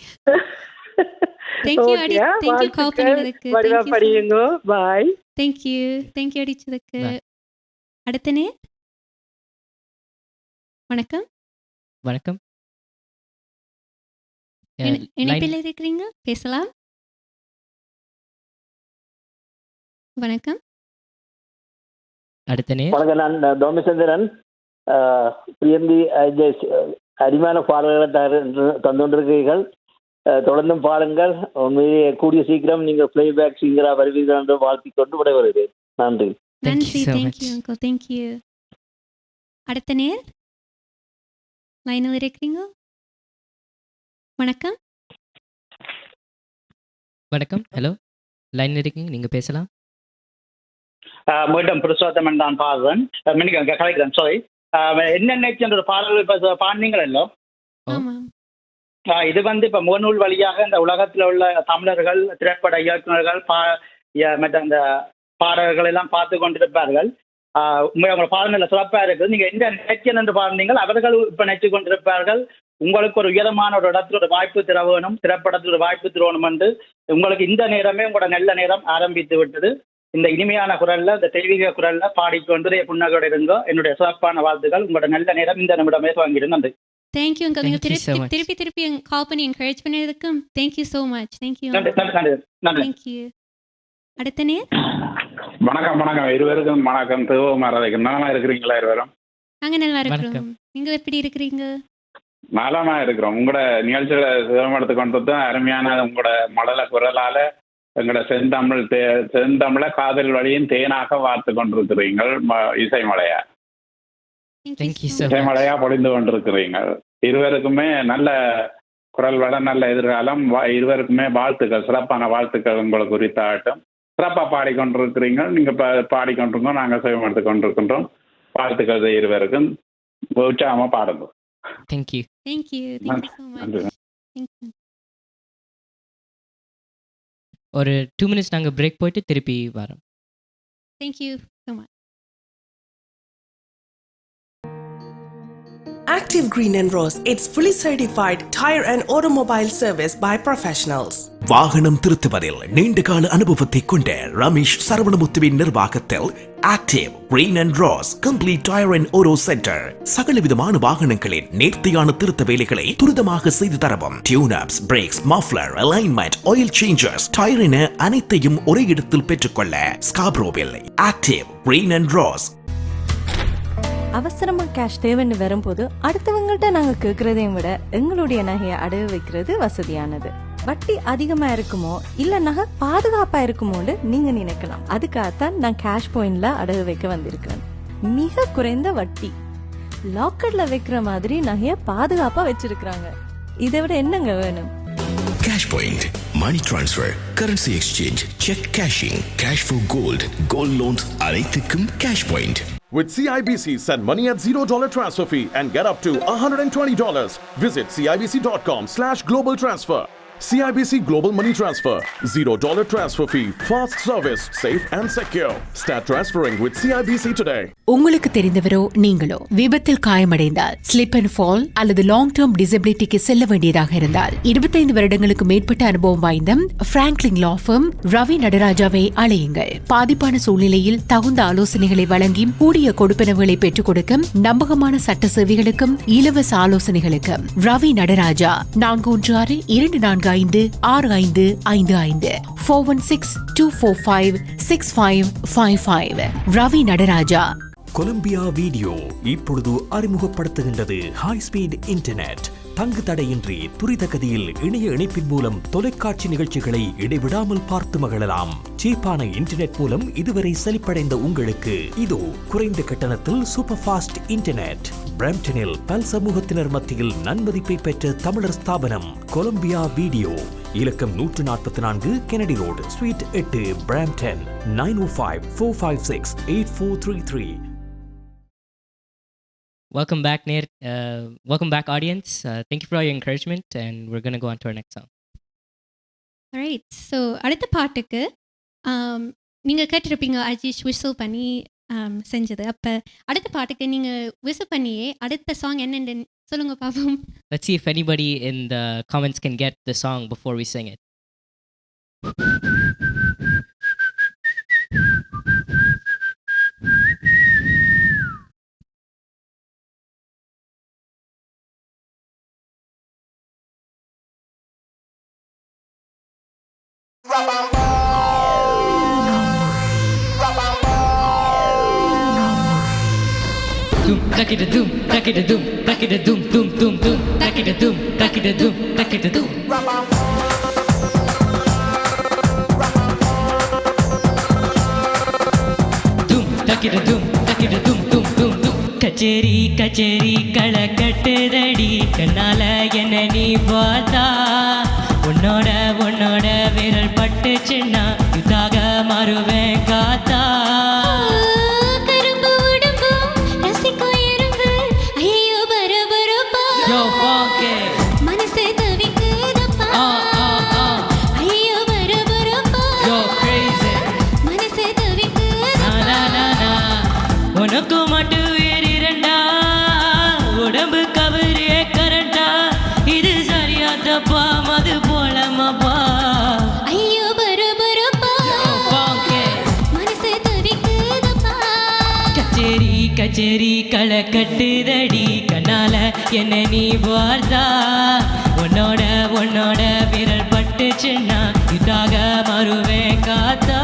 Thank you Adi. Thank you கால் பண்ணதுக்கு. வடிவா படியுங்க. Bye. Thank you. Thank you அடிச்சதுக்கு. அடுத்த நேர். வணக்கம். வணக்கம். இணைப்பில் இருக்கிறீங்க, பேசலாம். வணக்கம். அடுத்த நேர். வணக்கம், நான் தோமச்சந்திரன். பிரியந்தி, அருமையான பாடல்களை தந்துകൊണ്ടിருக்கிறீர்கள். தொடர்ந்தும் பாருங்கள். உண்மையிலேயே கூடிய சீக்கிரம் நீங்கள் பிளேபேக் சிங்கரா வருவீர்கள் என்று வாழ்த்திக் கொண்டு விடைபெறுகிறேன். நன்றி. நன்றி. Thank you uncle. Thank you. அடுத்த நேர் லைனில் இருக்கிறீங்க. வணக்கம். வணக்கம். ஹலோ, லைனில் இருக்கீங்க, நீங்க பேசலாம். மீண்டும் புருஷோத்தமன் தான் பாடுறேன். கலைக்கிறேன். சாரி. என்ன என்ற பாடல்கள் இப்போ பாடினீங்களோ, இது இப்போ முகநூல் வழியாக இந்த உலகத்தில் உள்ள தமிழர்கள், திரைப்பட இயக்குநர்கள், மற்ற அந்த பாடல்கள் எல்லாம் பார்த்து கொண்டிருப்பார்கள். உங்களோட பாடல்கள் சிறப்பாக இருக்குது. நீங்கள் எந்த நினைச்சன் என்று பாடினீங்கள், அவர்கள் இப்போ நினைச்சு கொண்டிருப்பார்கள். உங்களுக்கு ஒரு உயரமான ஒரு இடத்துல ஒரு வாய்ப்பு தர வேணும், திரைப்படத்தில் ஒரு வாய்ப்பு தரணும் என்று உங்களுக்கு இந்த நேரமே உங்களோட நல்ல நேரம் ஆரம்பித்து விட்டது. இந்த இனிமையான குரல்ல, இந்த தெய்வீக குரல்ல பாடிக்கொண்டு புன்னகையோடு இருங்கோ. என்னுடைய சிறப்பான வாழ்த்துக்கள். உங்களோட நல்ல நேரம் இந்த நிமிடமே துவங்கிடும். நன்றி. Thank you uncle. நீங்க திருப்பி கால் பண்ணி என்கரேஜ் பண்ணதுக்கு thank you so much. Thank you. Thank you. அடுத்த நேர். வணக்கம். வணக்கம் இருவருக்கும். வணக்கம். நல்லா இருக்கிறீங்களா இருவரும்? நாங்க நல்லா இருக்கிறோம். நீங்க எப்படி இருக்கிறீங்க? நலமா இருக்கிறோம். உங்களோட நிகழ்ச்சிகளை சிவமடுத்து கொண்டு தான் அருமையான உங்களோட மழல குரலால எங்களோட செந்தமிழ காதல் வழியின் தேனாக வார்த்து கொண்டிருக்கிறீர்கள். இசைமலையா இசைமலையா பொழிந்து கொண்டிருக்கிறீர்கள். இருவருக்குமே நல்ல குரல் வள, நல்ல எதிர்காலம். இருவருக்குமே வாழ்த்துக்கள், சிறப்பான வாழ்த்துக்கள் உங்களுக்கு குறித்தாகட்டும். சிறப்பாக பாடிக்கொண்டிருக்கிறீங்க. நீங்கள் பாடிக்கொண்டிருக்கோம், நாங்கள் சிவமடுத்து கொண்டிருக்கின்றோம். வாழ்த்துக்கள் இருவருக்கும் உற்சாகமா பாடுங்க. Thank you. Thank you. Thank you so much. Thank you. ஒரு 2 minutes நாங்க பிரேக் போயிட்டு திருப்பி வரோம். Thank you so much. Active Green and Rose, it's fully certified tire and automobile service by professionals. வாகனம் திருத்துவதில் நீண்டகால அனுபவத்தை கொண்ட ரமேஷ் சரவணமுத்துவின் நிர்வாகத்தில் Active Green and Ross complete tyre and auto centre சகலவிதமான வாகனங்களின் நேர்த்தியான திருத்த வேலைகளை துரிதமாக செய்து தரவும் tune ups, brakes, muffler, alignment, oil changers, tyre என அனைத்தையும் ஒரே இடத்தில் பெற்றுக்கொள்ள ஸ்காப்ரோவில் ஆக்டிவ் கிரீன் அண்ட் ரோஸ். அவசரமா கேஷ் தேவைன்னு வரும்போது அடுத்தவங்கள்ட்ட நாங்க கேட்கறதையும் விட எங்களுடைய நகையை அடகு வைக்கிறது வசதியானது. வட்டி அதிகமா இருக்குமோ இல்ல நகை பாதுகாப்பா இருக்குமோன்னு நீங்க நினைக்கலாம். அதுக்காகத்தான் நான் கேஷ் பாயிண்ட்ல அடகு வைக்க வந்திருக்கிறேன். மிக குறைந்த வட்டி, லாக்கர்ல வைக்கிற மாதிரி நகைய பாதுகாப்பா வச்சிருக்காங்க. இதை விட என்னங்க வேணும்? Cash Point, money transfer, currency exchange, check cashing, cash for gold, gold loans அனைத்துக்கும் Cash Point. With CIBC, send money at $0 transfer fee and get up to $120. Visit cibc.com/global transfer. CIBC Global Money Transfer. $0 transfer fee. Fast service. Safe and secure. Start transferring with CIBC today. உங்களுக்கு தெரிந்தவரோ நீங்களோ விபத்தில் காயமடைந்தால், slip and fall அல்லது long term டிசபிலிட்டிக்கு செல்ல வேண்டியதாக இருந்தால் 25 வருடங்களுக்கு மேற்பட்ட அனுபவம் வாய்ந்த பிராங்க்லின் லா ஃபர்ம் ரவி நடராஜாவை அழையுங்கள். பாதிப்பான சூழ்நிலையில் தகுந்த ஆலோசனைகளை வழங்கி கூடிய கொடுப்பனவுகளை பெற்றுக் கொடுக்கும் நம்பகமான சட்ட சேவைகளுக்கும் இலவச ஆலோசனைகளுக்கும் ரவி நடராஜா 416-245-6555 416-245-6555. ரவி நடராஜா. கொலம்பியா வீடியோ இப்பொழுது அறிமுகப்படுத்துகின்றது ஹை ஸ்பீட் இன்டர்நெட். தங்கு தடையின்றி துரித கதியில் இணைய இணைப்பின் மூலம் தொலைக்காட்சி நிகழ்ச்சிகளை இடைவிடாமல் பார்த்து மகிழலாம். சீப்பான இன்டர்நெட் மூலம் இதுவரை செழிப்படைந்த உங்களுக்கு இதோ குறைந்த கட்டணத்தில் சூப்பர் ஃபாஸ்ட் இன்டர்நெட். பிரம்டனில் பல் சமூகத்தினர் மத்தியில் நன்மதிப்பை பெற்ற தமிழர் ஸ்தாபனம் கொலம்பியா வீடியோ. இலக்கம் 144 Kennedy road, suite 8, Brampton. 905-456-8433. Welcome back, welcome back, audience. Thank you for all your encouragement, and we're going to go on to our next song. Alright, so அடுத்த பாட்டுக்கு நீங்கள் கேட்டிருப்பீங்க அஜீஷ் விசில் பண்ணி செஞ்சது. அப்போ அடுத்த பாட்டுக்கு நீங்கள் விசில் பண்ணியே அடுத்த சாங் என்னென்னு சொல்லுங்க பாப்போம். Let's see if anybody in the comments can get the song before we sing it. Doom, duck it a doom, duck it a doom, duck it a doom, doom, doom, doom, duck it a doom, duck it a doom, duck it a doom. Doom, duck it a doom, duck it a doom, doom, doom, doom. கச்சேரி கச்சேரி களை கட்டுதடி கண்ணால என்ன நீ பார்த்தா உன்னோட உன்னோட விரல் பட்டு சின்ன இதாக மாறுவேன் காத்தா. Yo, funky. Yo, crazy. Na na na. உனக்கு மட்டும் ஏறிரண்டா உடம்பு கவரியே கரண்டா இது சரியா தப்பா மது போலமாப்பா. ஐயோ பரபரப்பா. Yo, funky. மனசே தவிக்குதப்பா. கச்சேரி கச்சேரி களை கட்டுதடி கண்ணால என்ன நீ பார்த்தா உன்னோட உன்னோட விரல் பட்டு சின்ன இதாக மறுவேன் காத்தா.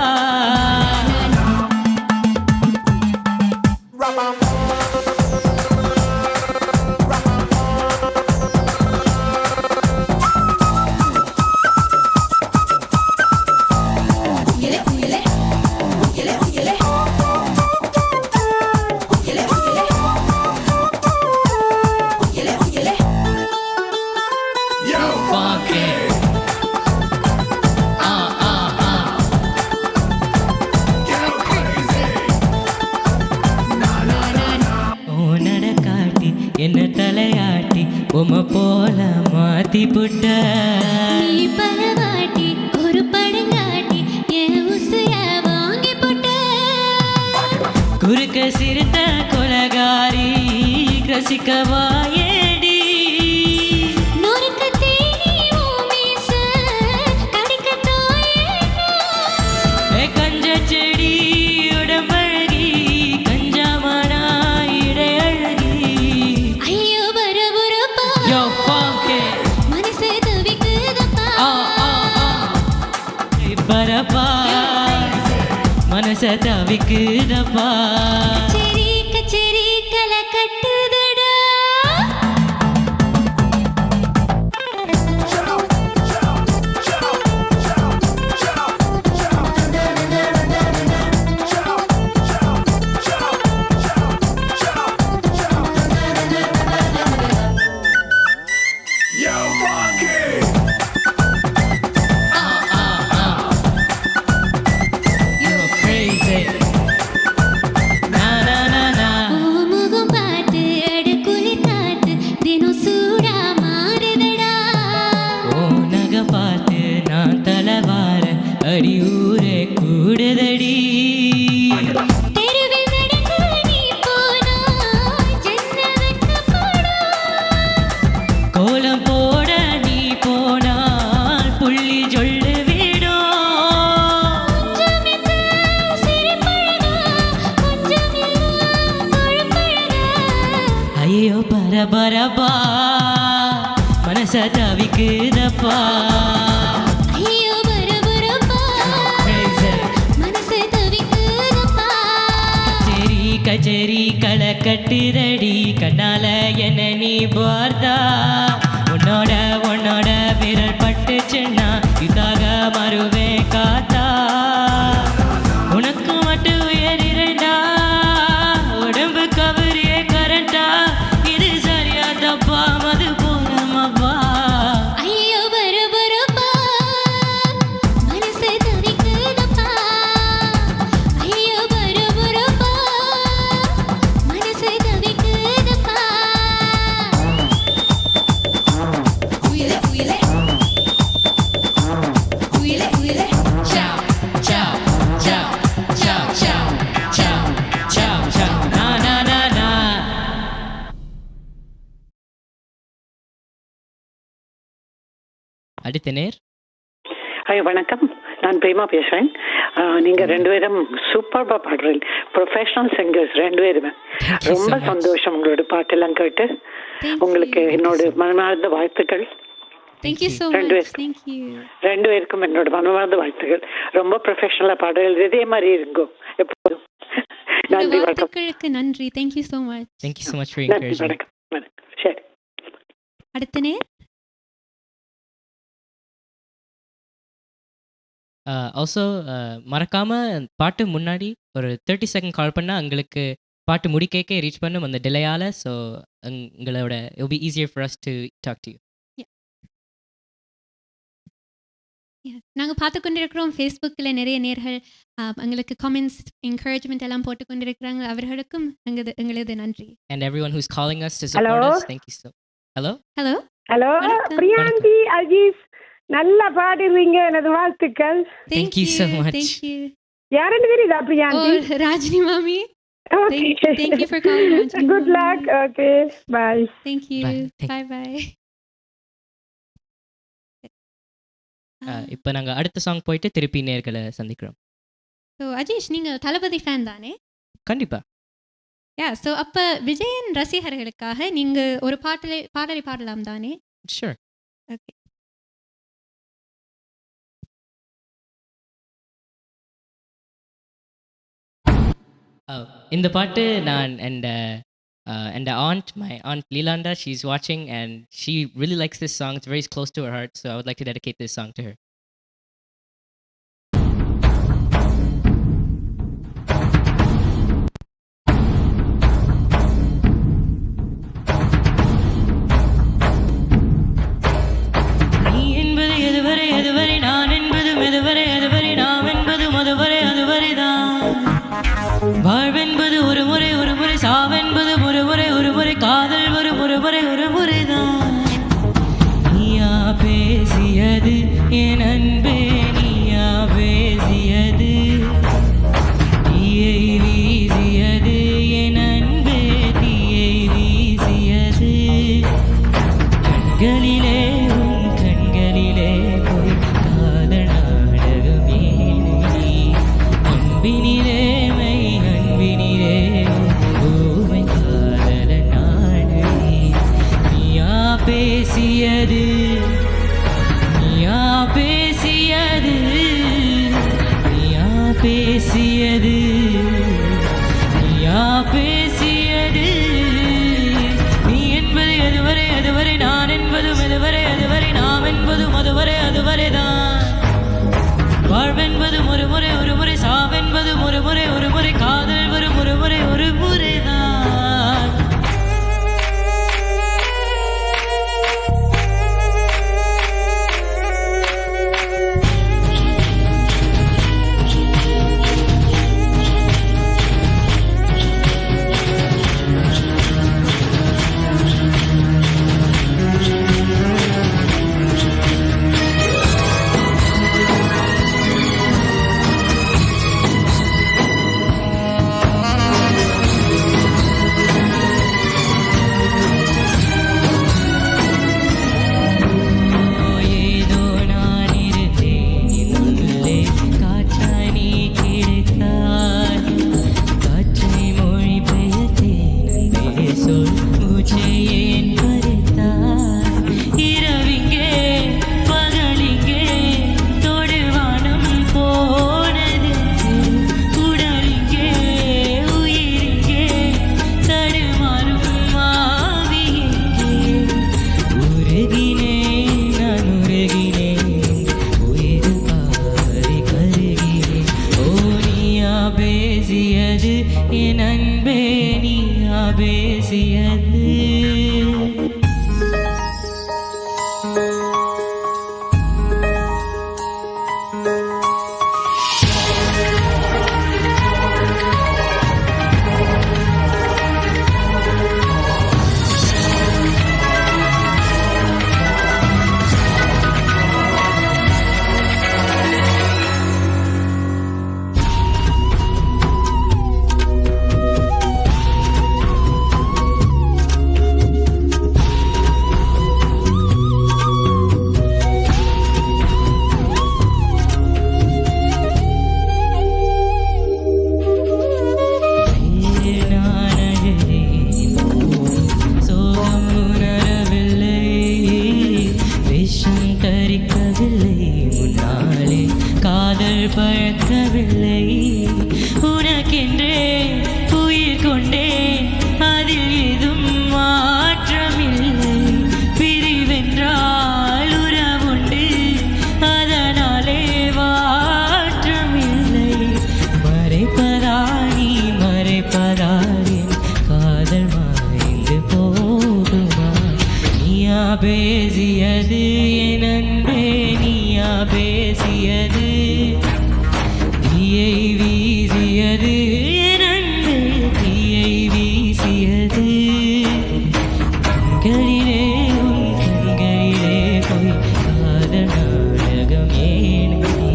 என்ன தலையாட்டி உம போல மாத்தி புட்ட நீ பலவாட்டி ஒரு படங்காட்டி என் உசுர வாங்கி போட்ட குறுக்க சிறுத்த கொலகாரி ரசிக்கவா ஏடி நொறுக்கு தேனி ஓமேச கடிக்க தோயேனா கஞ்ச செடி உடம்பழகி கஞ்சாமனா இடையழகி ஐயோ பரபரப்பா Yo funky மனசே தவிக்குதப்பா பரப்பா மனச தவிக்குதப்பா கச்சேரி கச்சேரி கலை கட்டுதடா You're crazy na na na na ஓ முகம் பார்த்து அடுக்குளி காத்து தினம் சூடா மாறுதடா ஓ நக பார்த்து நான் தலைவார அடி ஊரே கூடுதடி தெருவில் நடந்து நீ போனா ஜன்ன வெட்கப்படும் கோலம் போட நீ போனால் புள்ளி சொல்லு விடும் கொஞ்சமில்ல சிரிப்பழகா கொஞ்சமில்ல கொழுப்பழகா ஐயோ பரபரப்பா மனச தவிக்குதப்பா ஐயோ பரபரப்பா மனசே தவிக்குதப்பா கச்சேரி கச்சேரி களை கட்டுதடி கண்ணால என்ன நீ பார்த்தா உன்னோட உன்னோட விரல் பட்டுச்சுன்னா இதாக மறுவே காத்தா உனக்கு மட்டும் உயரிரண்டா உடம்பு கவரியே கரண்டா இது சரியா தப்பா மது போனமப்பா ஐயோ பரபரப்பா மனசே தவிக்குதப்பா ஐயோ பரபரப்பா மனசே தவிக்குதப்பா உயிலே உயிலே உயிலே உயிலே Ciao, ciao, ciao, ciao, ciao, ciao, ciao, ciao, na na na na. அடுத்த நேர் ஐயோ வணக்கம், நான் பிரேமா பேசுகிறேன். நீங்கள் ரெண்டு பேரும் சூப்பராக பாடுறீங்க, ப்ரொஃபஷனல் சிங்கர்ஸ் ரெண்டு பேருமே. ரொம்ப சந்தோஷம் உங்களோட பாட்டெல்லாம் கேட்டு. உங்களுக்கு என்னோட மனமார்ந்த வாழ்த்துக்கள். Thank you so ரெண்டு much. பேருக்கும் Thank you. ரெண்டு பேருக்கும் என்னோட மனமார்ந்த வாழ்த்துக்கள். ரொம்ப ப்ரொஃபஷனலாக பாடுறது இதே மாதிரி இருக்கும் எப்போதும். நன்றி வணக்கம். வாழ்த்துக்களுக்கு நன்றி. Thank you so much. Thank you so much for your நன்றி encouragement. வணக்கம் வணக்கம். சரி. அடுத்த நேர் ஆல்சோ மறக்காம பாட்டு முன்னாடி ஒரு 30 செகண்ட் கால் பண்ணால் எங்களுக்கு பாட்டு முடிக்கே ரீச் பண்ணும் அந்த டிலேயால். ஸோ எங்களோட it will be easier for us to talk to you. நாங்கள் பார்த்து கொண்டிருக்கிறோம் ஃபேஸ்புக்கில் நிறைய நேர்கள் எங்களுக்கு காமெண்ட்ஸ் என்கரேஜ்மெண்ட் எல்லாம் போட்டு கொண்டிருக்கிறாங்க. அவர்களுக்கும் எங்களது நன்றி. And everyone who's calling us to support Hello. us, thank you so. Hello. Hello hello Priyanthi Aziz, நல்லா பாடுறீங்க, எனது வாழ்த்துக்கள். Thank you so much. Thank you. யாருன்னு தெரியுதா பிரியாந்தி? ராஜினி மாமி. Thank you for calling, Rajni. Good luck. Okay, bye. Thank you. Bye. Bye. இப்போ நாங்கள் அடுத்த சாங் போயிட்டு திருப்பி நேர்களை சந்திக்கிறோம். ஸோ அஜீஷ், நீங்கள் தளபதி ஃபேன் தானே? கண்டிப்பா. ஸோ அப்போ விஜயன் ரசிகர்களுக்காக நீங்கள் ஒரு பாடலை பாடலாம் தானே? Sure. ஓகே. இந்த பாட்டு நான் and my aunt Leelanda, she's watching and she really likes this song. It's very close to her heart, so I would like to dedicate this song to her. நீ என்பது எதுவரை எதுவரை, நான் என்பது மெதுவரை அதுவரை, நாம் என்பது மதுவரை அதுவரைதான். வாழ்வென்பது ஒரு முறை சாவென்பது ஒரு முறை காதல் வரும் முறை ஒரு முறைதான் நீயா பேசியது என் அன்பே நீயா பேசியது தீயை வீசியது என் அன்பே தீயை வீசியது கண்களிலே உன் கண்களிலே போய் காதல் நாடகமே நீ அன்பினிலே மை அன்பினிலே ஊமை காதல நாடு நீயா பேசியது நீயா பேசியது நீயா பேசியது நீயா பேசியது நீ என்பது எதுவரை அதுவரை நான் என்பதும் எதுவரை அதுவரை நாம் என்பதும் அதுவரை அதுவரைதான் வாழ்வென்பதும் ஒரு முறை ஒரு முறை சாவென்பதும் ஒரு முறை ஒரு முறை காதல் வரும் ஒரு முறை ஒரு முறைதான் ஏதோ நான் இருந்தேன் என் உள்ளே காற்றாய் நீ கிடைத்தாய் காற்றை மொழி பெயர்த்தேன் அன்பே சொல் மூச்சை ஏன் பறித்தாய் இரவிங்கே பகலிங்கே தொடுவானம் போனது உடலிங்கே உயிரிங்கே தடுமாறும் ஆவியெங்கே உருகினேன் நான் உருகினேன் உயிர் பாரி கருகினேன் ஓ நீயா பேசியது என் அன்பே நீயா பேசியது நான் அழுதேன் சோகம் உணரவில்லை விஷம் தரிக்கவில்லை முன்னாலே காதல் பழக்கவில்லை உனக்கென்றே உயிர் கொண்டேன் அதில் ஏதும் மாற்றமில்லை பிரிவென்றால் உறவுண்டு அதனாலே மாற்றமில்லை மறைப்பதா நீ மறைப்பதால் என் காதல் மாய்ந்து போகுமா நீயா பேசியது என் அன்பே நீயா பேசியது தீயை வீசியது என் அன்பே தீயை வீசியது கண்களிலே உன் கண்களிலே போய் காதல் நாடகம் ஏன் நீ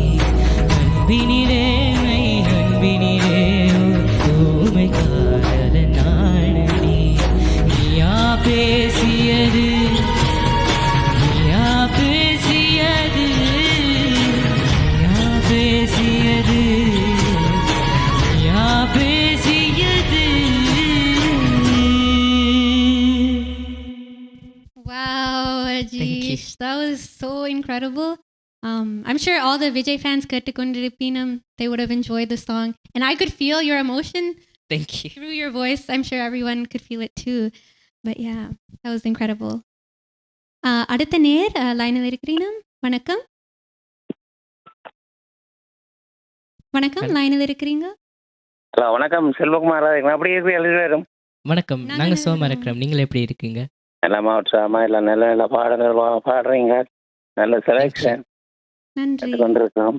அன்பினிலே மை அன்பினிலே ஊமை காதல நாடடி நீயா பேசியது நீயா பேசியது நீயா பேசியது நீயா பேசியது Wow, Ajish, that was so incredible. I'm sure all the Vijay fans Kettukondiripinam, they would have enjoyed the song. And I could feel your emotion Thank you. through your voice. I'm sure everyone could feel it too. But yeah, that was incredible. அடுத்த நேர் லைனில் இருக்கிறீங்க. வணக்கம். வணக்கம், லைனில் இருக்கிறீங்க. Hello வணக்கம் செல்வகுமார் அப்படி இருக்கு வணக்கம், நாங்க சோமா இருக்கிறோம். நீங்கள் எப்படி இருக்கீங்க? எல்லாமா உற்சாகமா இல்லை நல்ல நல்ல பாடல்கள் பாடுறீங்க, நல்ல செலெக்ஷன் கொண்டிருக்கோம்.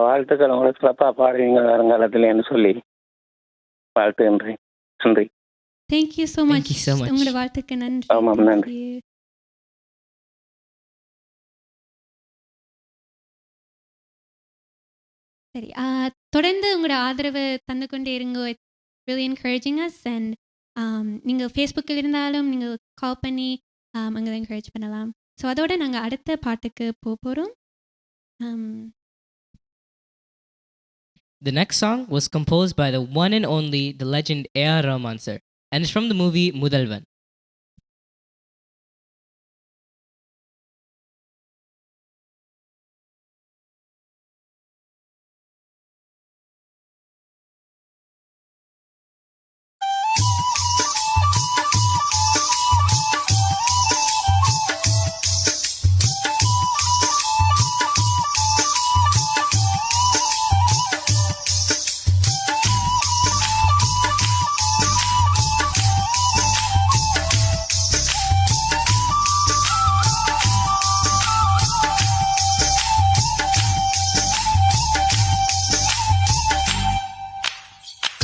வாழ்த்துக்கள், உங்களுக்கு சிறப்பாக பாடுவீங்க வருங்காலத்திலேன்னு சொல்லி வாழ்த்துகின்றேன். நன்றி. Thank you so Thank much. you so much. உங்களோட வாழ்த்துக்கு நன்றி. ஆமாம், நன்றி. Thank you. சரி, தொடர்ந்து உங்களோட ஆதரவு தந்து கொண்டே இருங்க. It's really encouraging as. And நீங்கள் ஃபேஸ்புக்கில் இருந்தாலும் நீங்கள் கால் பண்ணி அங்கே என்கரேஜ் பண்ணலாம். ஸோ அதோட நாங்கள் அடுத்த பாட்டுக்கு போகிறோம். The next song was composed by the one and only, the legend A.R. Rahman sir, and it's from the movie Mudalvan.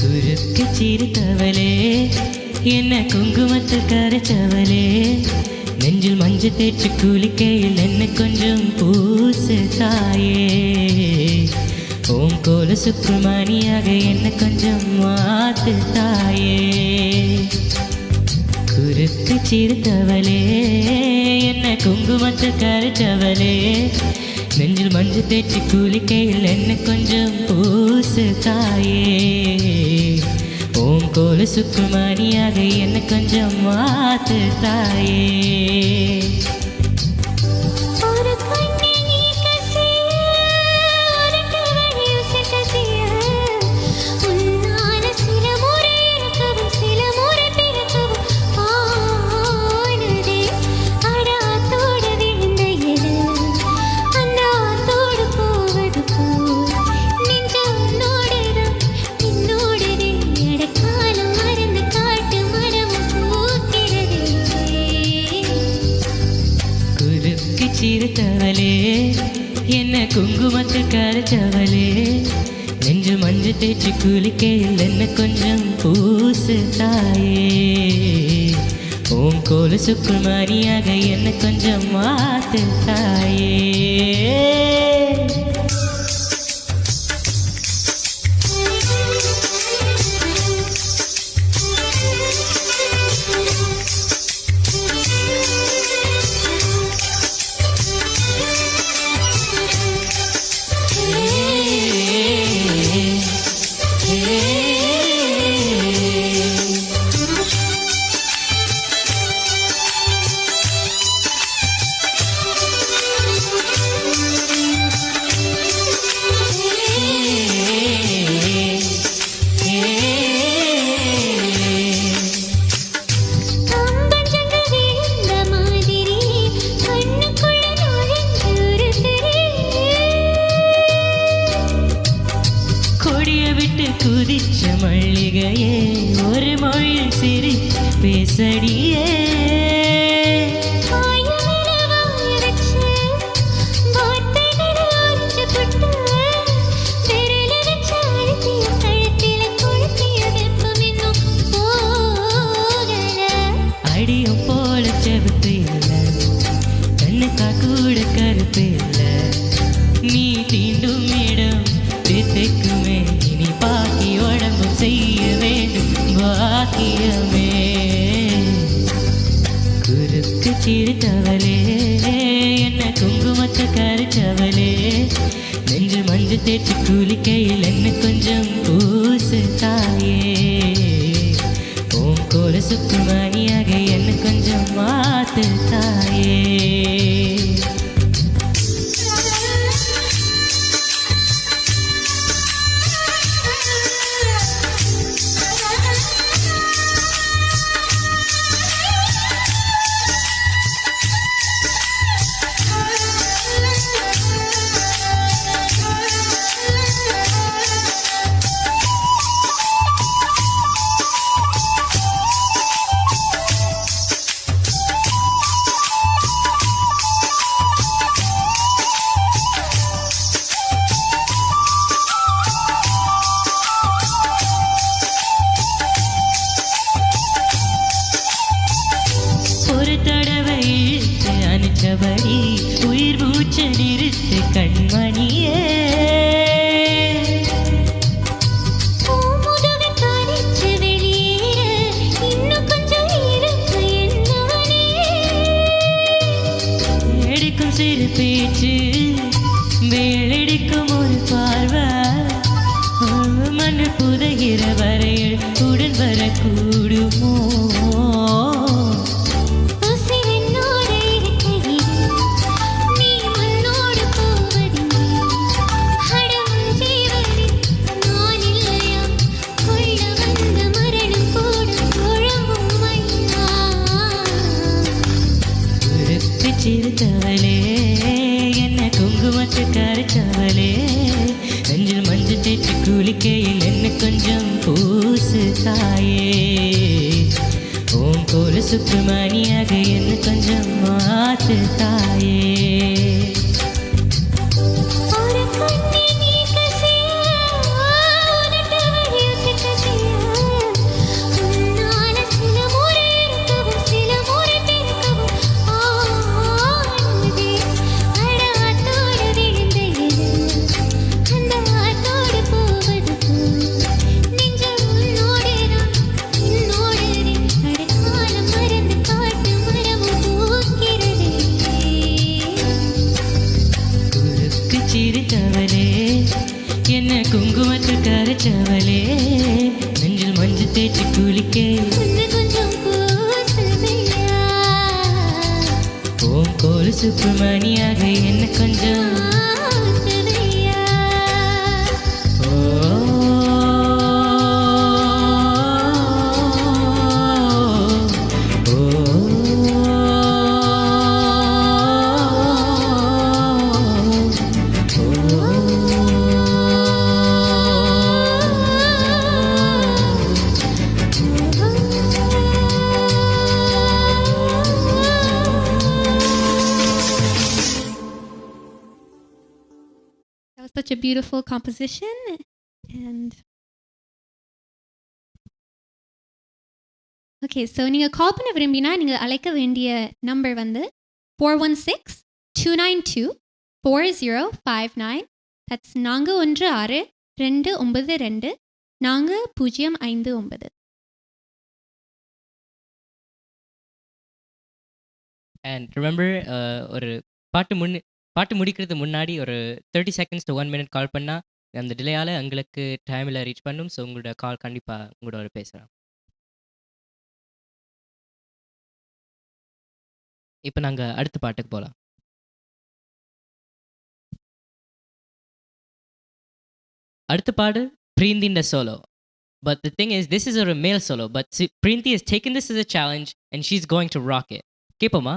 குறுக்கு சிரித்தவளே, என்ன குங்குமத்தில் கரைச்சவளே, நெஞ்சில் மஞ்சள் தேய்ச்சி குளிக்கையில் என்ன கொஞ்சம் பூசு தாயே, ஓம் கோல சுப்பிரமணியாக என்ன கொஞ்சம் மாத்து தாயே. குறுக்கு சிரித்தவளே, என்ன குங்குமத்தில் கரைச்சவளே, நெஞ்சில் மஞ்சள் தேய்ச்சி குளிக்கையில் என்ன கொஞ்சம் பூசு தாயே, ஓம் கோல சுப்பிரமணியாக என்ன கொஞ்சம் மாத்து தாயே. சிரித்தவளே, என்ன குங்குமத்தில் கரைச்சவளே, நெஞ்சு மஞ்சள் தேய்ச்சி குளிக்கையில் என்ன கொஞ்சம் பூசு தாயே, ஓம் கோல சுப்பிரமணியாக என்ன கொஞ்சம் மாத்து தாயே. குதிச்ச மல்லிகையே, ஒரு மொழியில் சிரி பேசடியே, அடியும் போல செவப்பு இல்லை, கண்ணுக்கா கூட கருப்பு இல்லை, நீ தீண்டும் இடம் திக்குமே, இனி பாக்கி உடம்பும் செய்ய வேண்டும் பாக்கியமே. குறுக்கு சிரித்தவளே, என்ன குங்குமத்தை கரைச்சவளே, நெஞ்சு மஞ்சள் தேய்ச்சி குளிக்கையில் என்ன கொஞ்சம் பூசு தாயே, ஓம் கோல சுப்பிரமணியாக என்ன கொஞ்சம் மாத்து தாயே. மற்றபடி உயிர் மூச்சு நிறுத்து கண்மணியே. எடுக்கும் சிறு பேச்சு வேலடிக்கும் ஒரு பார்வை மண்ணு புதைகிற வரையில் உடன் வரக்கூடுமோ. சிறுத்தவளே என்ன குங்குமத்து கரைச்சவளே நெஞ்சில் மஞ்சள் தேய்ச்சி குளிக்கையில் என்ன கொஞ்சம் பூசு தாயே. ஓம் போல சுப்பிரமணியாக என்ன கொஞ்சம் மாத்து தாயே. என்ன குங்குமத்து கரைச்சவளே நெஞ்சில் மஞ்சள் தேய்ச்சி குளிக்கே ஓம் கோல் சுப்பிரமணியாக என்ன கொஞ்சம் such a beautiful composition. And okay, so நீங்க கால் பண்ண விரும்பினா நீங்க அழைக்க வேண்டிய நம்பர் வந்து 416-292-4059. that's 416-292-4059. And remember ஒரு பாட்டு முடிக்கிறது முன்னாடி ஒரு 30 seconds to 1 minute கால் பண்ணால் அந்த டிலேயால் எங்களுக்கு டைமில் ரீச் பண்ணும். ஸோ உங்களோட கால் கண்டிப்பாக உங்களோட பேசுகிறோம். இப்போ நாங்கள் அடுத்த பாட்டுக்கு போகலாம். அடுத்த பாடு பிரீந்தின் solo. But the thing is, this is a male solo. But Preenthi has taken this as a challenge and she's going to rock it. Kepama?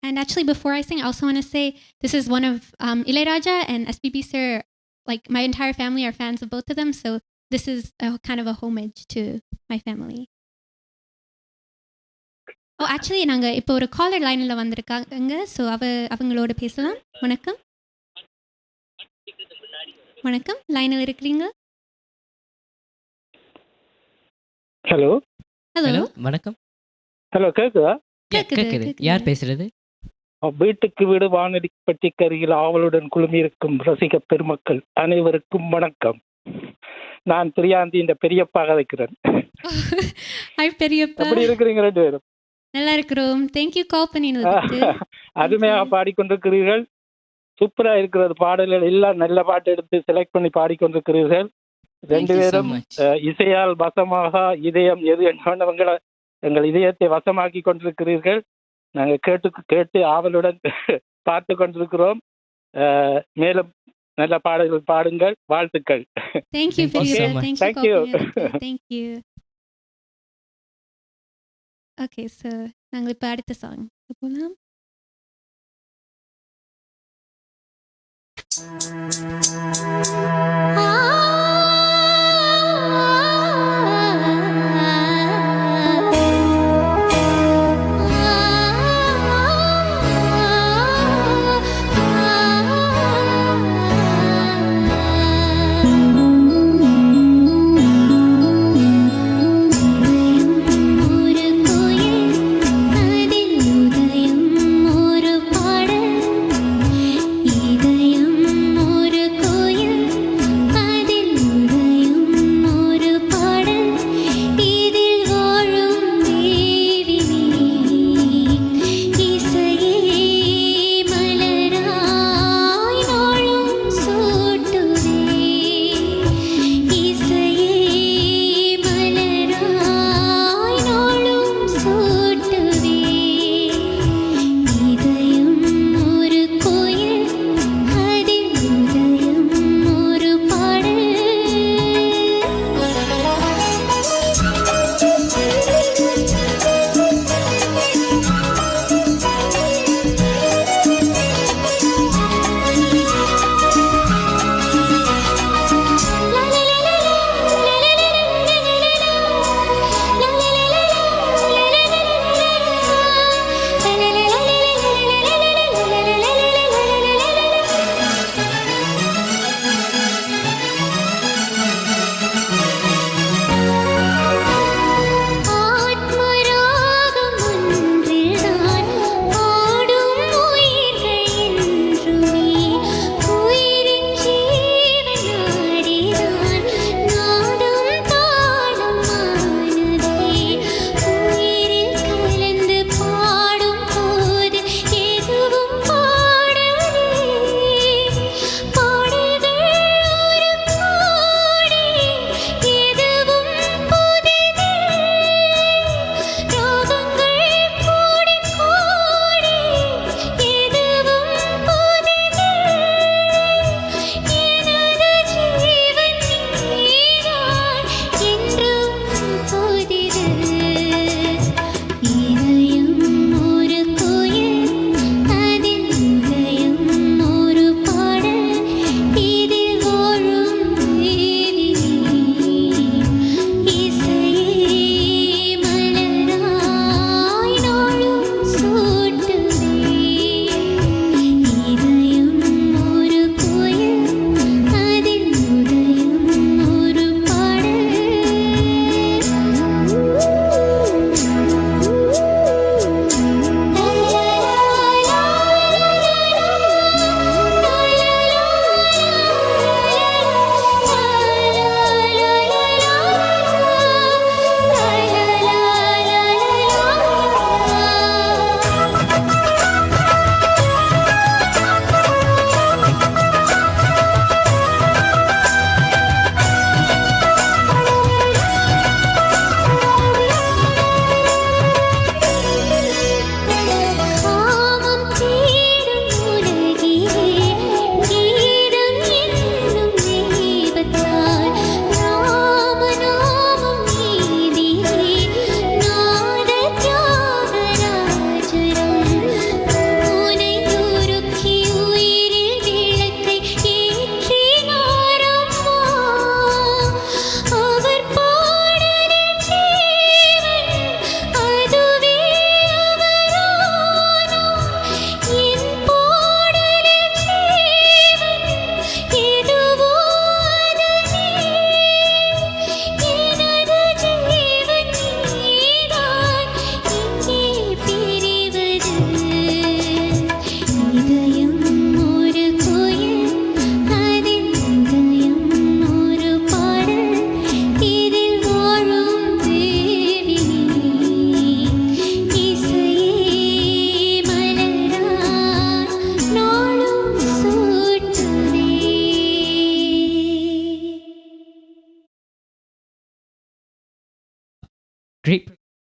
And actually, before I sing, I also want to say this is one of Ilaiyaraaja and SPB sir. Like my entire family are fans of both of them, so this is a kind of a homage to my family. Oh, actually, நாங்க இப்போ ஒரு collar லைன்ல வந்திருக்காங்க. So அவங்களோட பேசலாம். வணக்கம் வணக்கம், லைனில் இருக்கிறீங்க? ஹலோ ஹலோ வணக்கம். ஹலோ கேக்குதா? கேக்குது. யார் பேசுறது? வீட்டுக்கு வீடு வானொலி பெட்டிக்கருகில் ஆவலுடன் குழுமியிருக்கும் ரசிக பெருமக்கள் அனைவருக்கும் வணக்கம். நான் பிரியாந்தி இந்த பெரியப்பா கதைக்கிறேன். பெரியப்பா எப்படி இருக்கிறீங்க ரெண்டு பேரும்? நல்லா இருக்கிறோம். தேங்க்யூ கால் பண்ணினதுக்கு. அருமையாக பாடிக்கொண்டிருக்கிறீர்கள். சூப்பரா இருக்கிறது. பாடல்கள் எல்லாம் நல்ல பாட்டு எடுத்து செலக்ட் பண்ணி பாடிக்கொண்டிருக்கிறீர்கள். ரெண்டு பேரும் இசையால் வசமாக இதயம் எது என்னவங்களை எங்கள் இதயத்தை வசமாக்கி கொண்டிருக்கிறீர்கள். நாங்கள் கேட்டு ஆவலுடன் பார்த்து கொண்டிருக்கிறோம். மேலும் நல்ல பாடல்கள் பாடுங்கள். வாழ்த்துக்கள். தேங்க்யூ. ஓகே, ஸோ நாங்கள் இப்போ அடுத்த சாங் போகலாம். ஒரு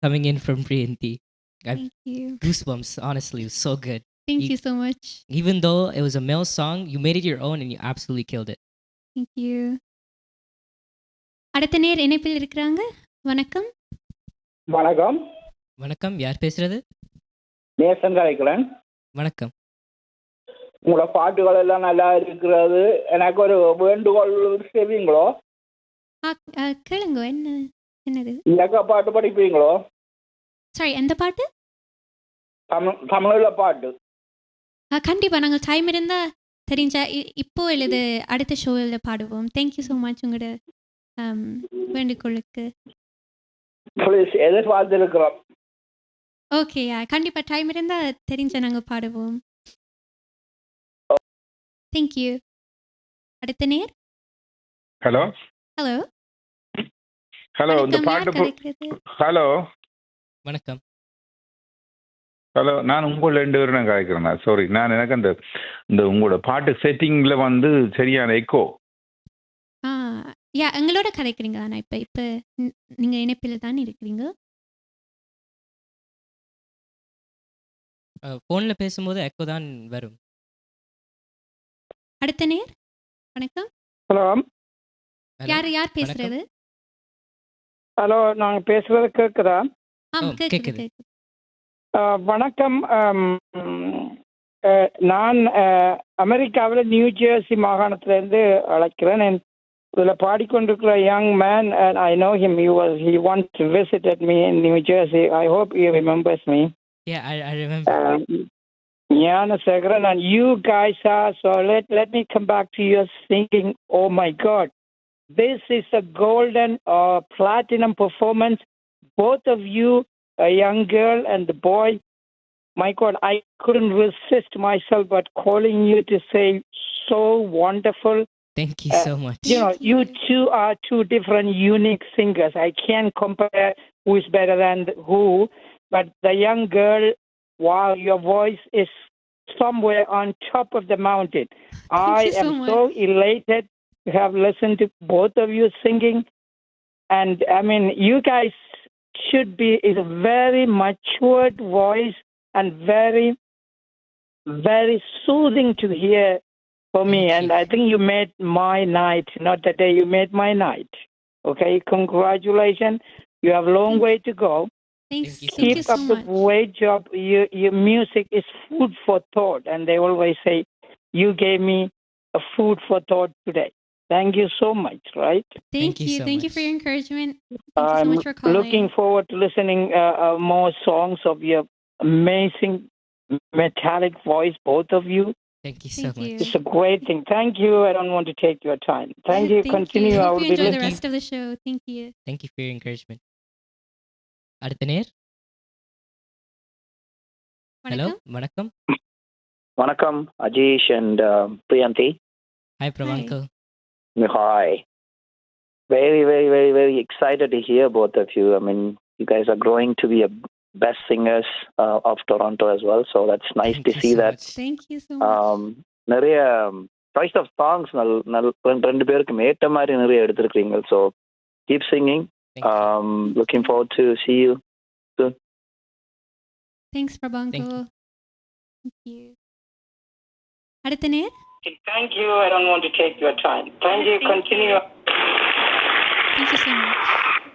coming in from Priyanti. Thank you. Goosebumps, honestly. It was so good. Thank you so much. Even though it was a male song, you made it your own and you absolutely killed it. Thank you. அடுத்த நேர் இணைப்பில் இருக்கிறாங்க. வணக்கம். வணக்கம். வணக்கம். யார் பேசுறது? நேசன் கலைக்கிறேன். வணக்கம். உங்களோட பாட்டுகள் எல்லாம் நல்லா இருக்கிறது. எனக்கு ஒரு வேண்டுகோள் செய்வீங்களோ? கேளுங்க. என்னது? இலக்க பாட்டு படிப்பீங்களோ? சாரி, எந்த பாட்டு? தமிழ்ல பாட்டு. கண்டிப்பா, நாங்கள் டைம் இருந்தா தெரிஞ்சா இப்போ இல்லது அடுத்த ஷோவில் பாடுவோம். தேங்க்யூ ஸோ மச் உங்களோட வேண்டுகோளுக்கு. எதிர்பார்த்திருக்கிறோம். ஓகே, கண்டிப்பா டைம் இருந்தா தெரிஞ்சா நாங்கள் பாடுவோம். தேங்க்யூ. அடுத்த நேர். ஹலோ ஹலோ ஹலோ இந்த பாட்டு ஹலோ வணக்கம். ஹலோ, நான் உங்கள 2 பேரும் நான் கலைக்கிறேன். சாரி, நான் எனக்கு அந்த இந்த உங்களோட பாட்டு செட்டிங்ல வந்து சரியான எக்கோ. எங்களோட கலைக்கிறீங்களா? நான் இப்போ நீங்கள் இணைப்பில் தான் இருக்கிறீங்க. ஃபோனில் பேசும்போது எக்கோ தான் வரும். அடுத்த நேர். வணக்கம். ஹலோ, யார் பேசுறது? ஹலோ, நாங்க பேசுறது கேக்குதா? கேக்குது. வணக்கம். நான் அமெரிக்காவில் நியூ ஜெர்சி மாகாணத்திலிருந்து அழைக்கிறேன். இதில் பாடிக்கொண்டிருக்கிற young man, I know him. He once visited me in New Jersey. I hope he remembers me. Yeah, I remember. Gnanasegaran, and you guys are, so let me come back to your singing. Oh my God, this is a golden platinum performance. Both of you, a young girl and the boy. My God, I couldn't resist myself but calling you to say so wonderful. Thank you so much. You know, you two are two different unique singers. I can't compare who is better than who, but the young girl, wow, your voice is somewhere on top of the mountain. I am so elated to have listened to both of you singing. And I mean, you guys should be, is a very matured voice and very, very soothing to hear for me. And I think you made my night, not the day, you made my night. Okay, congratulations. You have a long way to go. Thank you Keep so up much. the great job. Your music is food for thought. And they always say, you gave me a food for thought today. Thank you so much, right? Thank you. Thank you for your encouragement. Thank you so I'm much for calling. looking forward to listening more songs of your amazing metallic voice, both of you. Thank you so much. It's a great thing. Thank you. I don't want to take your time. Thank you. Continue. I I hope will you be enjoy the listening. rest of the show. Thank you. Thank you for your encouragement. அடுத்த நேர். Hello, வணக்கம். வணக்கம் Ajeesh and Priyanti. Hi Pravanko. Hi. Very, very, very, very excited to hear both of you. I mean, you guys are growing to be a best singers of Toronto as well. So that's nice to see that. Thank you so much. நிறைய choice of songs ரெண்டு பேருக்கும் ஏற்ற மாதிரி நிறைய எடுத்திருக்கீங்க. So keep singing. Looking forward to see you soon. Thanks Prabanko. Thank you. அடுத்த நேர். Thank you. I don't want to take your time. Thank you. Continue. Thank you so much.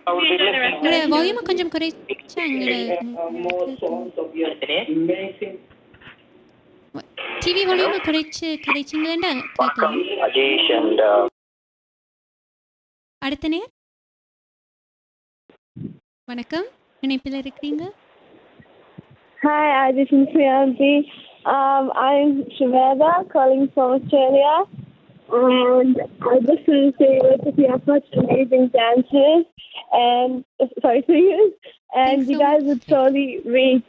I will be listening. உங்களோட வால்யூமை கொஞ்சம் குறைச்சா More songs of your amazing. TV வால்யூமை குறைச்சு கதைச்சிங்களேண்டா கேட்கலாம். Ajeesh and அடுத்த நேர். வணக்கம், இணைப்பில் இருக்கிறீங்க. Hi, Ajish and Priyanti. I'm Shiveda calling from Australia. And I just want to say that you have such amazing dancers and singers, and you guys would surely reach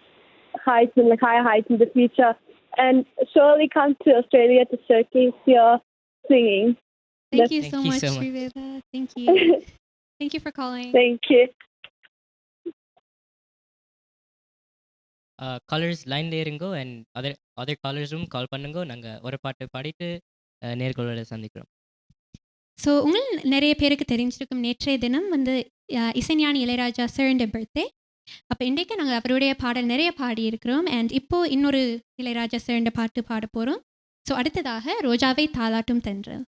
heights and higher heights in the future, and surely come to Australia to showcase your singing. Thank you so much, Shiveda. Thank you. Thank you for calling. Thank you. Callers லைன்ல இருங்கோ and other காலர்ஸும் கால் பண்ணுங்க. நாங்கள் ஒரு பாட்டு பாடிட்டு நேர்கொள்ளோட சந்திக்கிறோம். So உங்கள் நிறைய பேருக்கு தெரிஞ்சிருக்கும் நேற்றைய தினம் வந்து இசைஞானி இளையராஜா சாரோட பர்த்டே. அப்போ இன்றைக்கு நாங்கள் அவருடைய பாடல் நிறைய பாடியிருக்கிறோம். அண்ட் இப்போது இன்னொரு இளையராஜா சேர்ந்த பாட்டு பாட போகிறோம். ஸோ அடுத்ததாக ரோஜாவை தாலாட்டும் தென்றல்.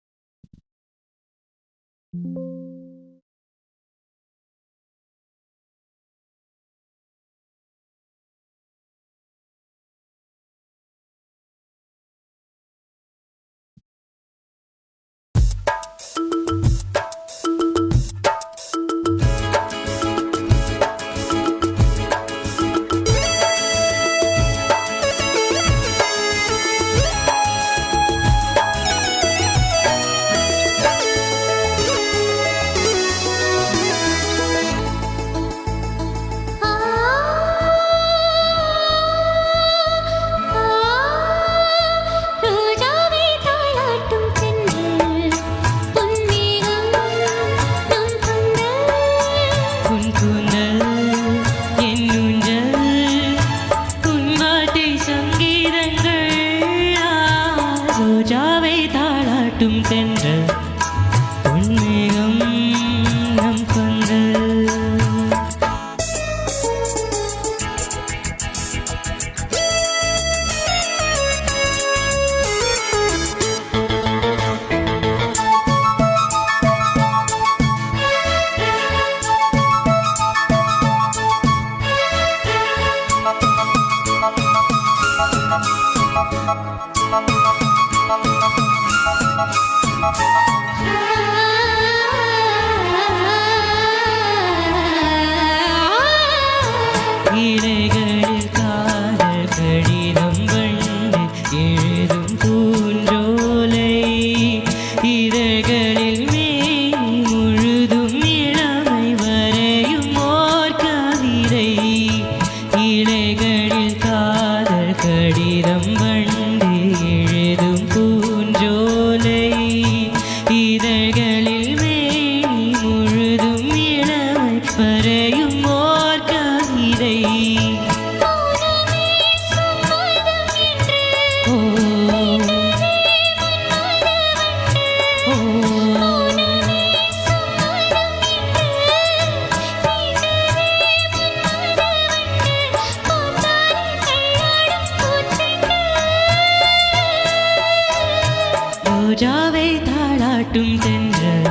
ரோஜாவை தாளாட்டும் தென்றல்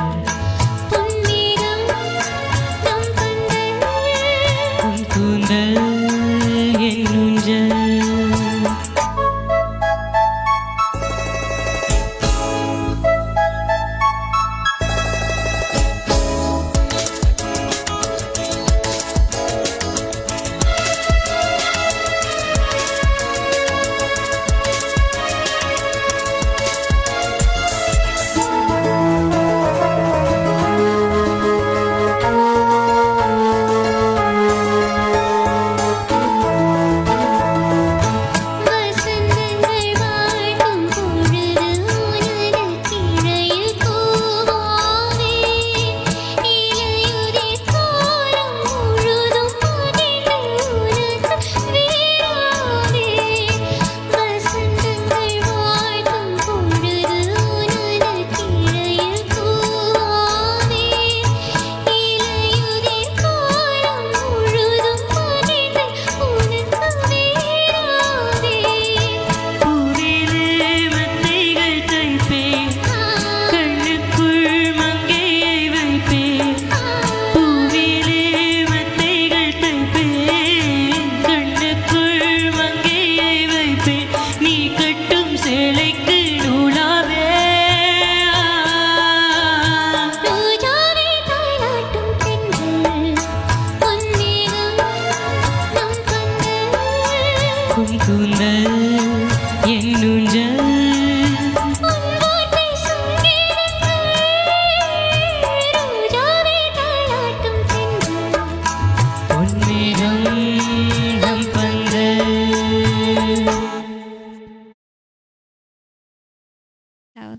உன் கூந்தல் என் ஊஞ்சல்.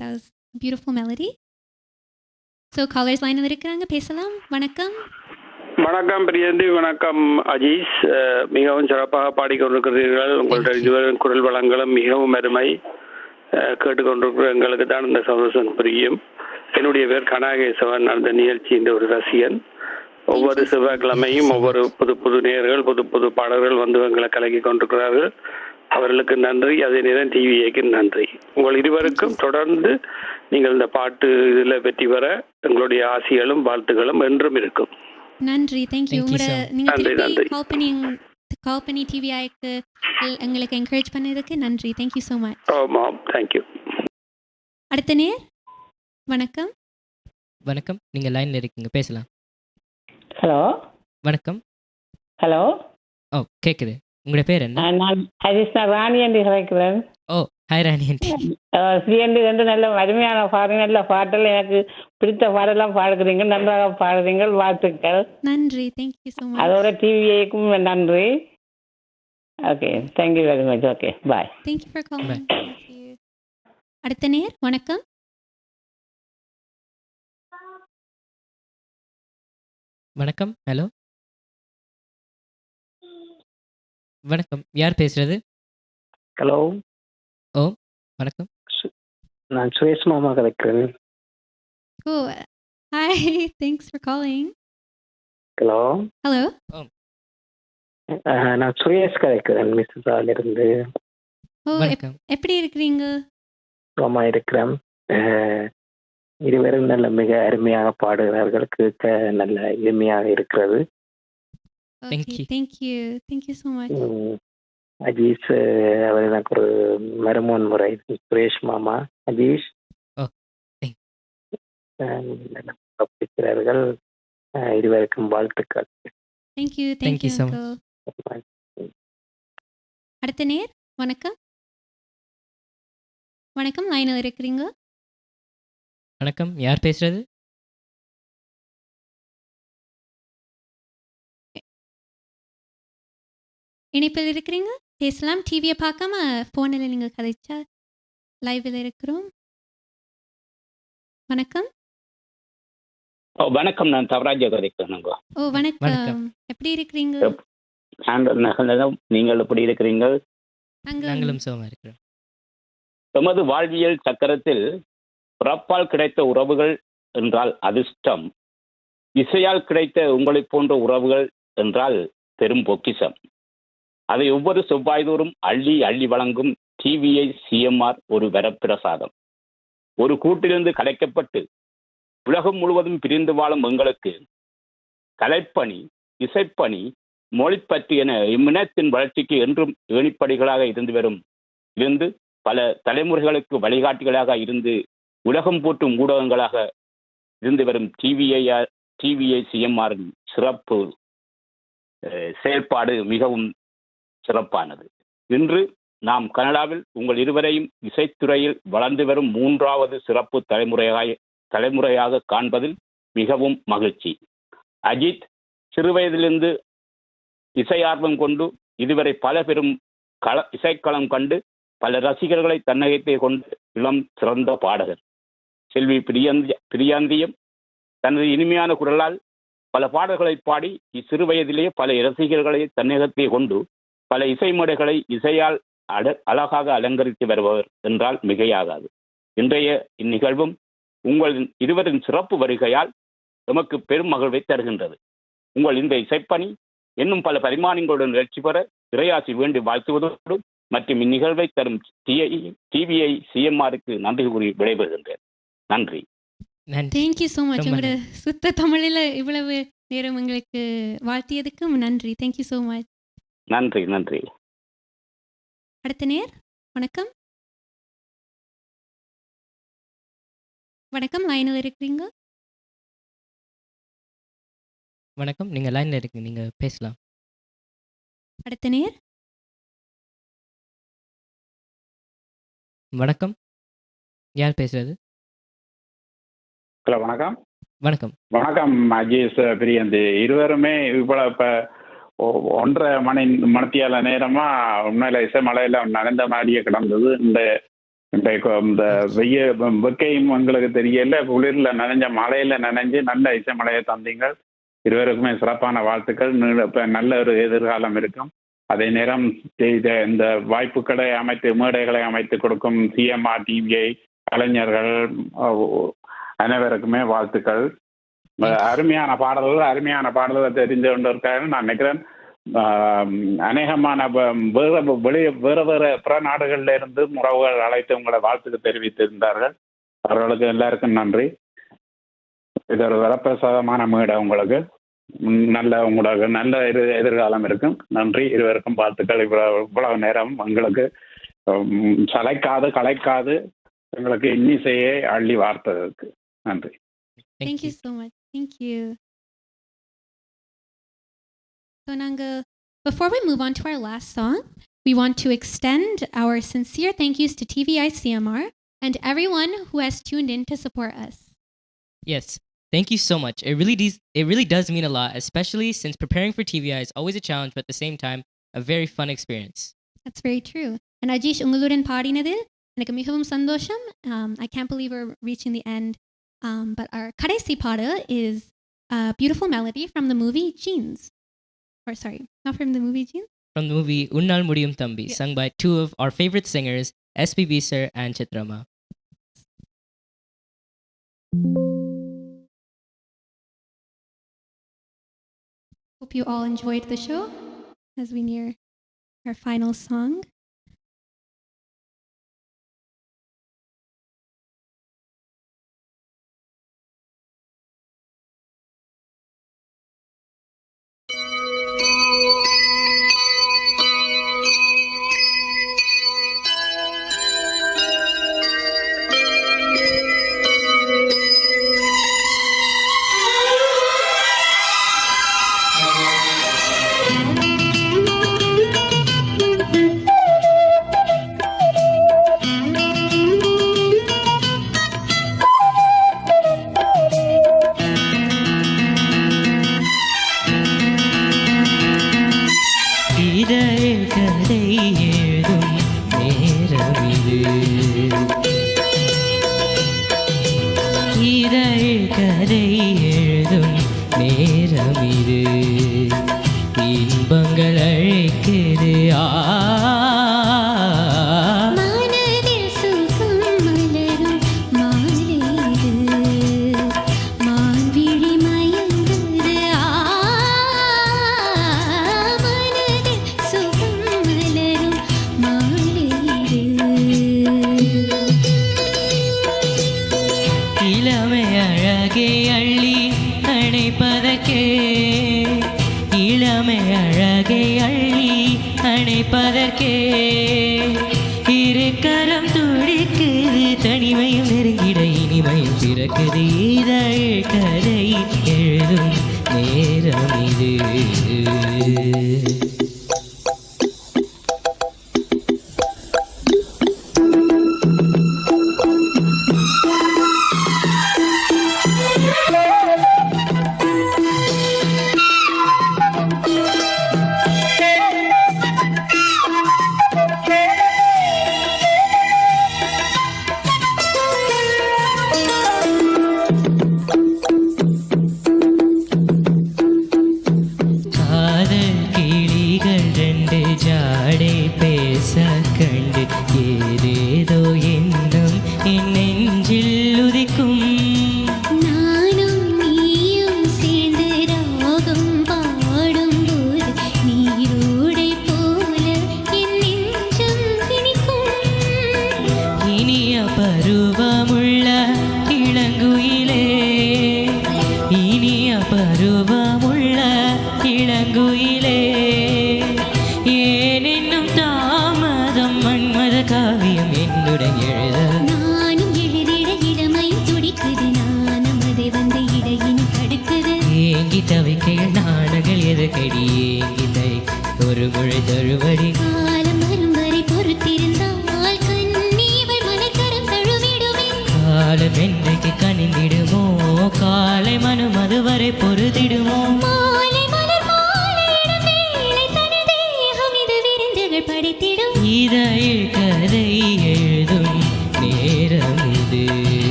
That was a beautiful melody. So callers line இருக்கிறாங்க, பேசலாம். வணக்கம். வணக்கம் பிரியந்தி, வணக்கம் அஜீஸ். மிகவும் சிறப்பாக பாடிக்கொண்டிருக்கிறீர்கள். உங்களுடைய இதுவரை குரல் வளங்களும் மிகவும் அருமை. கேட்டுக்கொண்டிருக்கிற எங்களுக்கு தான் இந்த சந்தோஷம் புரியும். என்னுடைய பேர் கனாகேசவன். அந்த நிகழ்ச்சியின் ஒரு ரசிகன். ஒவ்வொரு செவ்வாய்க்கிழமையும் ஒவ்வொரு புது புது நேயர்கள் புது புது பாடல்கள் வந்து எங்களை கலக்கி கொண்டிருக்கிறார்கள். அவர்களுக்கு நன்றி. அதே நேரம் டிவிஏக்கு நன்றி. உங்கள் இருவருக்கும் தொடர்ந்து நீங்கள் இந்த பாட்டு இதில் வெற்றி பெற எங்களுடைய ஆசைகளும் வாழ்த்துகளும் என்றும் இருக்கும். நன்றி. தேங்க்யூ. Thank you, உங்களோட sir. நீங்க நன்றி, திருப்பி நன்றி. கால் பண்ணி டிவிஐக்கு எங்களுக்கு என்கரேஜ் பண்ணதுக்கு நன்றி. Thank you so much. ஆமாம், தேங்க்யூ. அடுத்த நேர் வணக்கம். வணக்கம், நீங்கள் லைனில் இருக்கீங்க, பேசலாம். ஹலோ வணக்கம். ஹலோ ஓ, கேட்குது. உங்களோட பேர் என்ன? நான் ஹரிஷ்ணா ராணி என்று கலைக்கிறேன். ஓ, ஹாய் ராணி ஆண்டி. ஸ்ரீயண்டி ரெண்டு நல்ல அருமையான பாடுங்க, நல்ல பாட்டெல்லாம் எனக்கு பிடித்த பாடெல்லாம் பாடுகிறீங்க, நன்றாக பாடுறீங்க, வாழ்த்துக்கள். நன்றி. Thank you so much. அதோட டிவிஐக்கும் நன்றி. Okay, thank you very much. Okay, bye. Thank you for calling. அடுத்த நேர் வணக்கம். வணக்கம். ஹலோ, வணக்கம். யார் பேசுறது? ஹலோ. ஓ, வணக்கம். நான் சுரேஷ் மாமா கலைக்கிறேன். ஓ, hi. Thanks for calling. Hello. Hello. நான் சுரேஷ் கலைக்கிறேன் மிஸ்ஸாலிருந்து. ஓ, எப்படி இருக்கிறீங்க? ரோமா இருக்கிறேன். இருவரும் நல்ல மிக அருமையாக பாடுகிறார்கள், கேட்க நல்ல இனிமையாக இருக்கிறது. Thank you so much. அஜீஷ் அவர் எனக்கு ஒரு மருமோன் முறை. சுரேஷ் மாமா, அஜீஷ் படிக்கிறார்கள். இருவருக்கும் வாழ்த்துக்கள். Thank you so much. அடுத்த நேர் வணக்கம். வணக்கம், லைனில் இருக்கிறீங்க. வணக்கம், யார் பேசுறது? இணைப்பில் இருக்கிறீங்க, பேசலாம். டிவியை பார்க்காம ஃபோனில் நீங்கள் கதைச்சா லைவில் இருக்கிறோம். வணக்கம். ஓ, வணக்கம். நான் தவராஜா கதைக்கிறேன். ஓ, வணக்கம். எப்படி இருக்கிறீங்க? நீங்கள் எப்படி இருக்கிறீங்க? நாங்களும் சுகமா இருக்கிறோம். எமது வாழ்வியல் சக்கரத்தில் பிறப்பால் கிடைத்த உறவுகள் என்றால் அதிர்ஷ்டம், இசையால் கிடைத்த உங்களைப் போன்ற உறவுகள் என்றால் பெரும் பொக்கிஷம். அதை ஒவ்வொரு செவ்வாய்தோறும் அள்ளி அள்ளி வழங்கும் டிவிஐ சிஎம்ஆர் ஒரு வரப்பிரசாதம். ஒரு கூட்டிலிருந்து கலைக்கப்பட்டு உலகம் முழுவதும் பிரிந்து வாழும் எங்களுக்கு கலைப்பணி, இசைப்பணி, மொழிப்பற்று என இம்மினத்தின் வளர்ச்சிக்கு என்றும் ஏணிப்படிகளாக இருந்து பல தலைமுறைகளுக்கு வழிகாட்டிகளாக இருந்து உலகம் போற்றும் ஊடகங்களாக இருந்து வரும் டிவிஐ சிஎம்ஆரின் சிறப்பு செயல்பாடு மிகவும் சிறப்பானது. இன்று நாம் கனடாவில் உங்கள் இருவரையும் இசைத்துறையில் வளர்ந்து வரும் 3வது சிறப்பு தலைமுறையாக காண்பதில் மிகவும் மகிழ்ச்சி. அஜித் சிறுவயதிலிருந்து இசை ஆர்வம் கொண்டு இதுவரை பல பெரும் இசைக்களம் கண்டு பல ரசிகர்களை தன்னகத்தை கொண்டு இளம் சிறந்த பாடகர். செல்வி பிரியாந்தியம் தனது இனிமையான குரலால் பல பாடல்களை பாடி இச்சிறு வயதிலேயே பல ரசிகர்களை தன்னகத்தை கொண்டு பல இசை மேடைகளை இசையால் அழகாக அலங்கரித்து வருபவர் என்றால் மிகையாகாது. இன்றைய இந்நிகழ்வும் உங்கள் இருவரின் சிறப்பு வருகையால் எமக்கு பெரும் மகிழ்வை தருகின்றது. உங்கள் இந்த இசைப்பணி இன்னும் பல பரிமாணங்களுடன் வெற்றி பெற இறையாசி வேண்டி வாழ்த்துவதோடு மற்றும் இந்நிகழ்வை தரும் டிவிஐ சிஎம்ஆருக்கு நன்றி கூறி விடைபெறுகின்றேன். நன்றி. Thank you so much. உங்களோட சுத்த தமிழில் இவ்வளவு நேரம் எங்களுக்கு வாழ்த்தியதுக்கு நன்றி. Thank you so much. நன்றி. நன்றி. அடுத்த நேர் வணக்கம். வணக்கம், லைனில் இருக்கிறீங்க. வணக்கம், நீங்கள் லைனில் இருக்கீங்க, நீங்கள் பேசலாம். அடுத்த நேர் வணக்கம், யார் பேசுறது? ஹலோ, வணக்கம். வணக்கம். வணக்கம் அஜீஷ், பிரியந்தி. இருவருமே இவ்வளோ இப்போ 1.5 மணித்தியால நேரமா உண்மையில இசை மலையில நனைந்த மாதிரியே கிடந்தது. இந்த வெக்கையும் எங்களுக்கு தெரியல, குளிர்ல நனைஞ்ச மலையில நனைஞ்சு நல்ல இசை மலையை தந்தீங்க. இருவருக்குமே சிறப்பான வாழ்த்துக்கள். இப்போ நல்ல ஒரு எதிர்காலம் இருக்கும். அதே நேரம் இந்த வாய்ப்புகளை அமைத்து மேடைகளை அமைத்து கொடுக்கும் சிஎம்ஆர் டிவிஐ கலைஞர்கள் அனைவருக்குமே வாழ்த்துக்கள். அருமையான பாடல்களை தெரிந்து கொண்டிருக்காரு நான் நினைக்கிறேன். அநேகமான வேற பிற நாடுகளில் இருந்து உறவுகள் அழைத்து உங்களை வாழ்த்துக்கு தெரிவித்திருந்தார்கள். அவர்களுக்கு எல்லாருக்கும் நன்றி. இது ஒரு வரப்பிரசாதமான மேடை. உங்களுக்கு நல்ல எதிர்காலம் இருக்கும். நன்றி. இருவருக்கும் வாழ்த்துக்கள். இவ்வளவு நேரம் எங்களுக்கு கலைக்காது எங்களுக்கு இன்னிசையை அள்ளி வார்த்ததற்கு நன்றி. Thank you so much. Thank you. So Nanga, before we move on to our last song, we want to extend our sincere thank yous to TVI CMR and everyone who has tuned in to support us. Yes, thank you so much. It really does mean a lot, especially since preparing for TVI is always a challenge, but at the same time, a very fun experience. That's very true. And Ajish, ungaludan paadinadil எனக்கு மிகவும் சந்தோஷம். I can't believe we're reaching the end. But our கடைசி பாடல் is a beautiful melody from the movie Jeans. Or sorry, not from the movie Jeans. From the movie Unnal Mudiyum Thambi, yes. Sung by two of our favorite singers, SPB Sir and Chitrama. Hope you all enjoyed the show as we near our final song.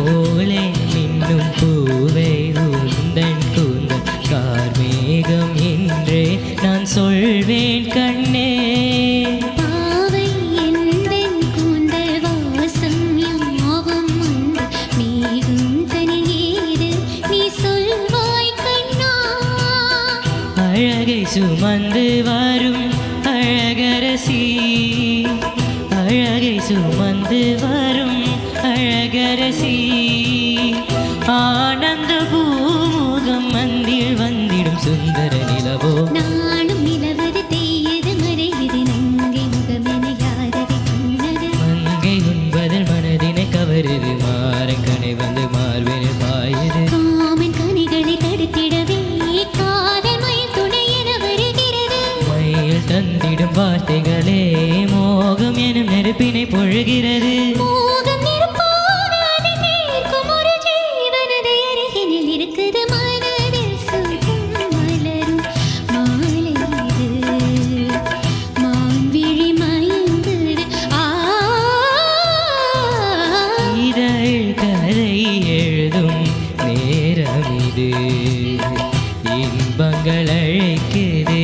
போலே மின்னும் பூவே உந்தன் கூந்தல் கார்மேகம் என்றே நான் சொல்வேன் கண்ணே. பாவை எந்தன் கூந்தல் வாசம் யாவும் வந்து மேகம் தனியேது நீ சொல்வாய் கண்ணா. அழகை சுமந்து வரும் அழகரசி, அழகை சுமந்து வரும் அழகரசி, ஆனந்த பூமுகம் மந்தில் வந்திடும் சுந்தர நிலவோ. நாளும் நிலவது தேயது மறையது நங்கை முகமென யாரதை கண்ணது. மங்கை உண்பதில் மனதினை கவருது மாறக்கணை வந்து மார்பினில் பாயுது. காமன் கனிகளை தடுத்திடவே காதல் மயில் துணை என வருகிறது. மயில் தந்திடும் வார்த்தைகளே மோகம் எனும் நெருப்பினை பொழுகிறது. மோகம் நெருப்பான அதை தீர்க்கும் ஒரு ஜீவனது அருகினில் இருக்குது. மனதில் சுகம் மலரும் மாலை இது மான்விழி மயங்குது. இதழ் கதை எழுதும் நேரம் இது, இன்பங்கள் அழைக்குது.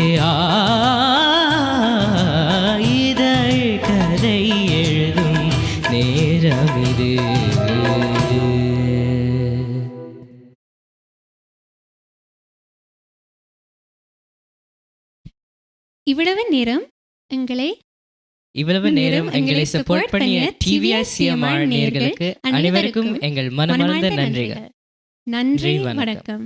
இதழ் கதை எழுதும் நேரம் இது. இவ்வளவு நேரம் எங்களை சப்போர்ட் பண்ணிய டிவிஐசிஎம்ஆர் நேயர்களுக்கு அனைவருக்கும் எங்கள் மனமார்ந்த நன்றிகள். நன்றி, வணக்கம்.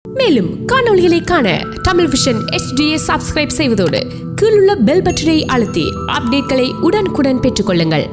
மேலும் காணொளிகளை காண தமிழ் விஷன் HDயை சப்ஸ்கிரைப் செய்வதோடு கீழுள்ள பெல் பட்டனை அழுத்தி அப்டேட்களை உடனுக்குடன் பெற்றுக்கொள்ளுங்கள்.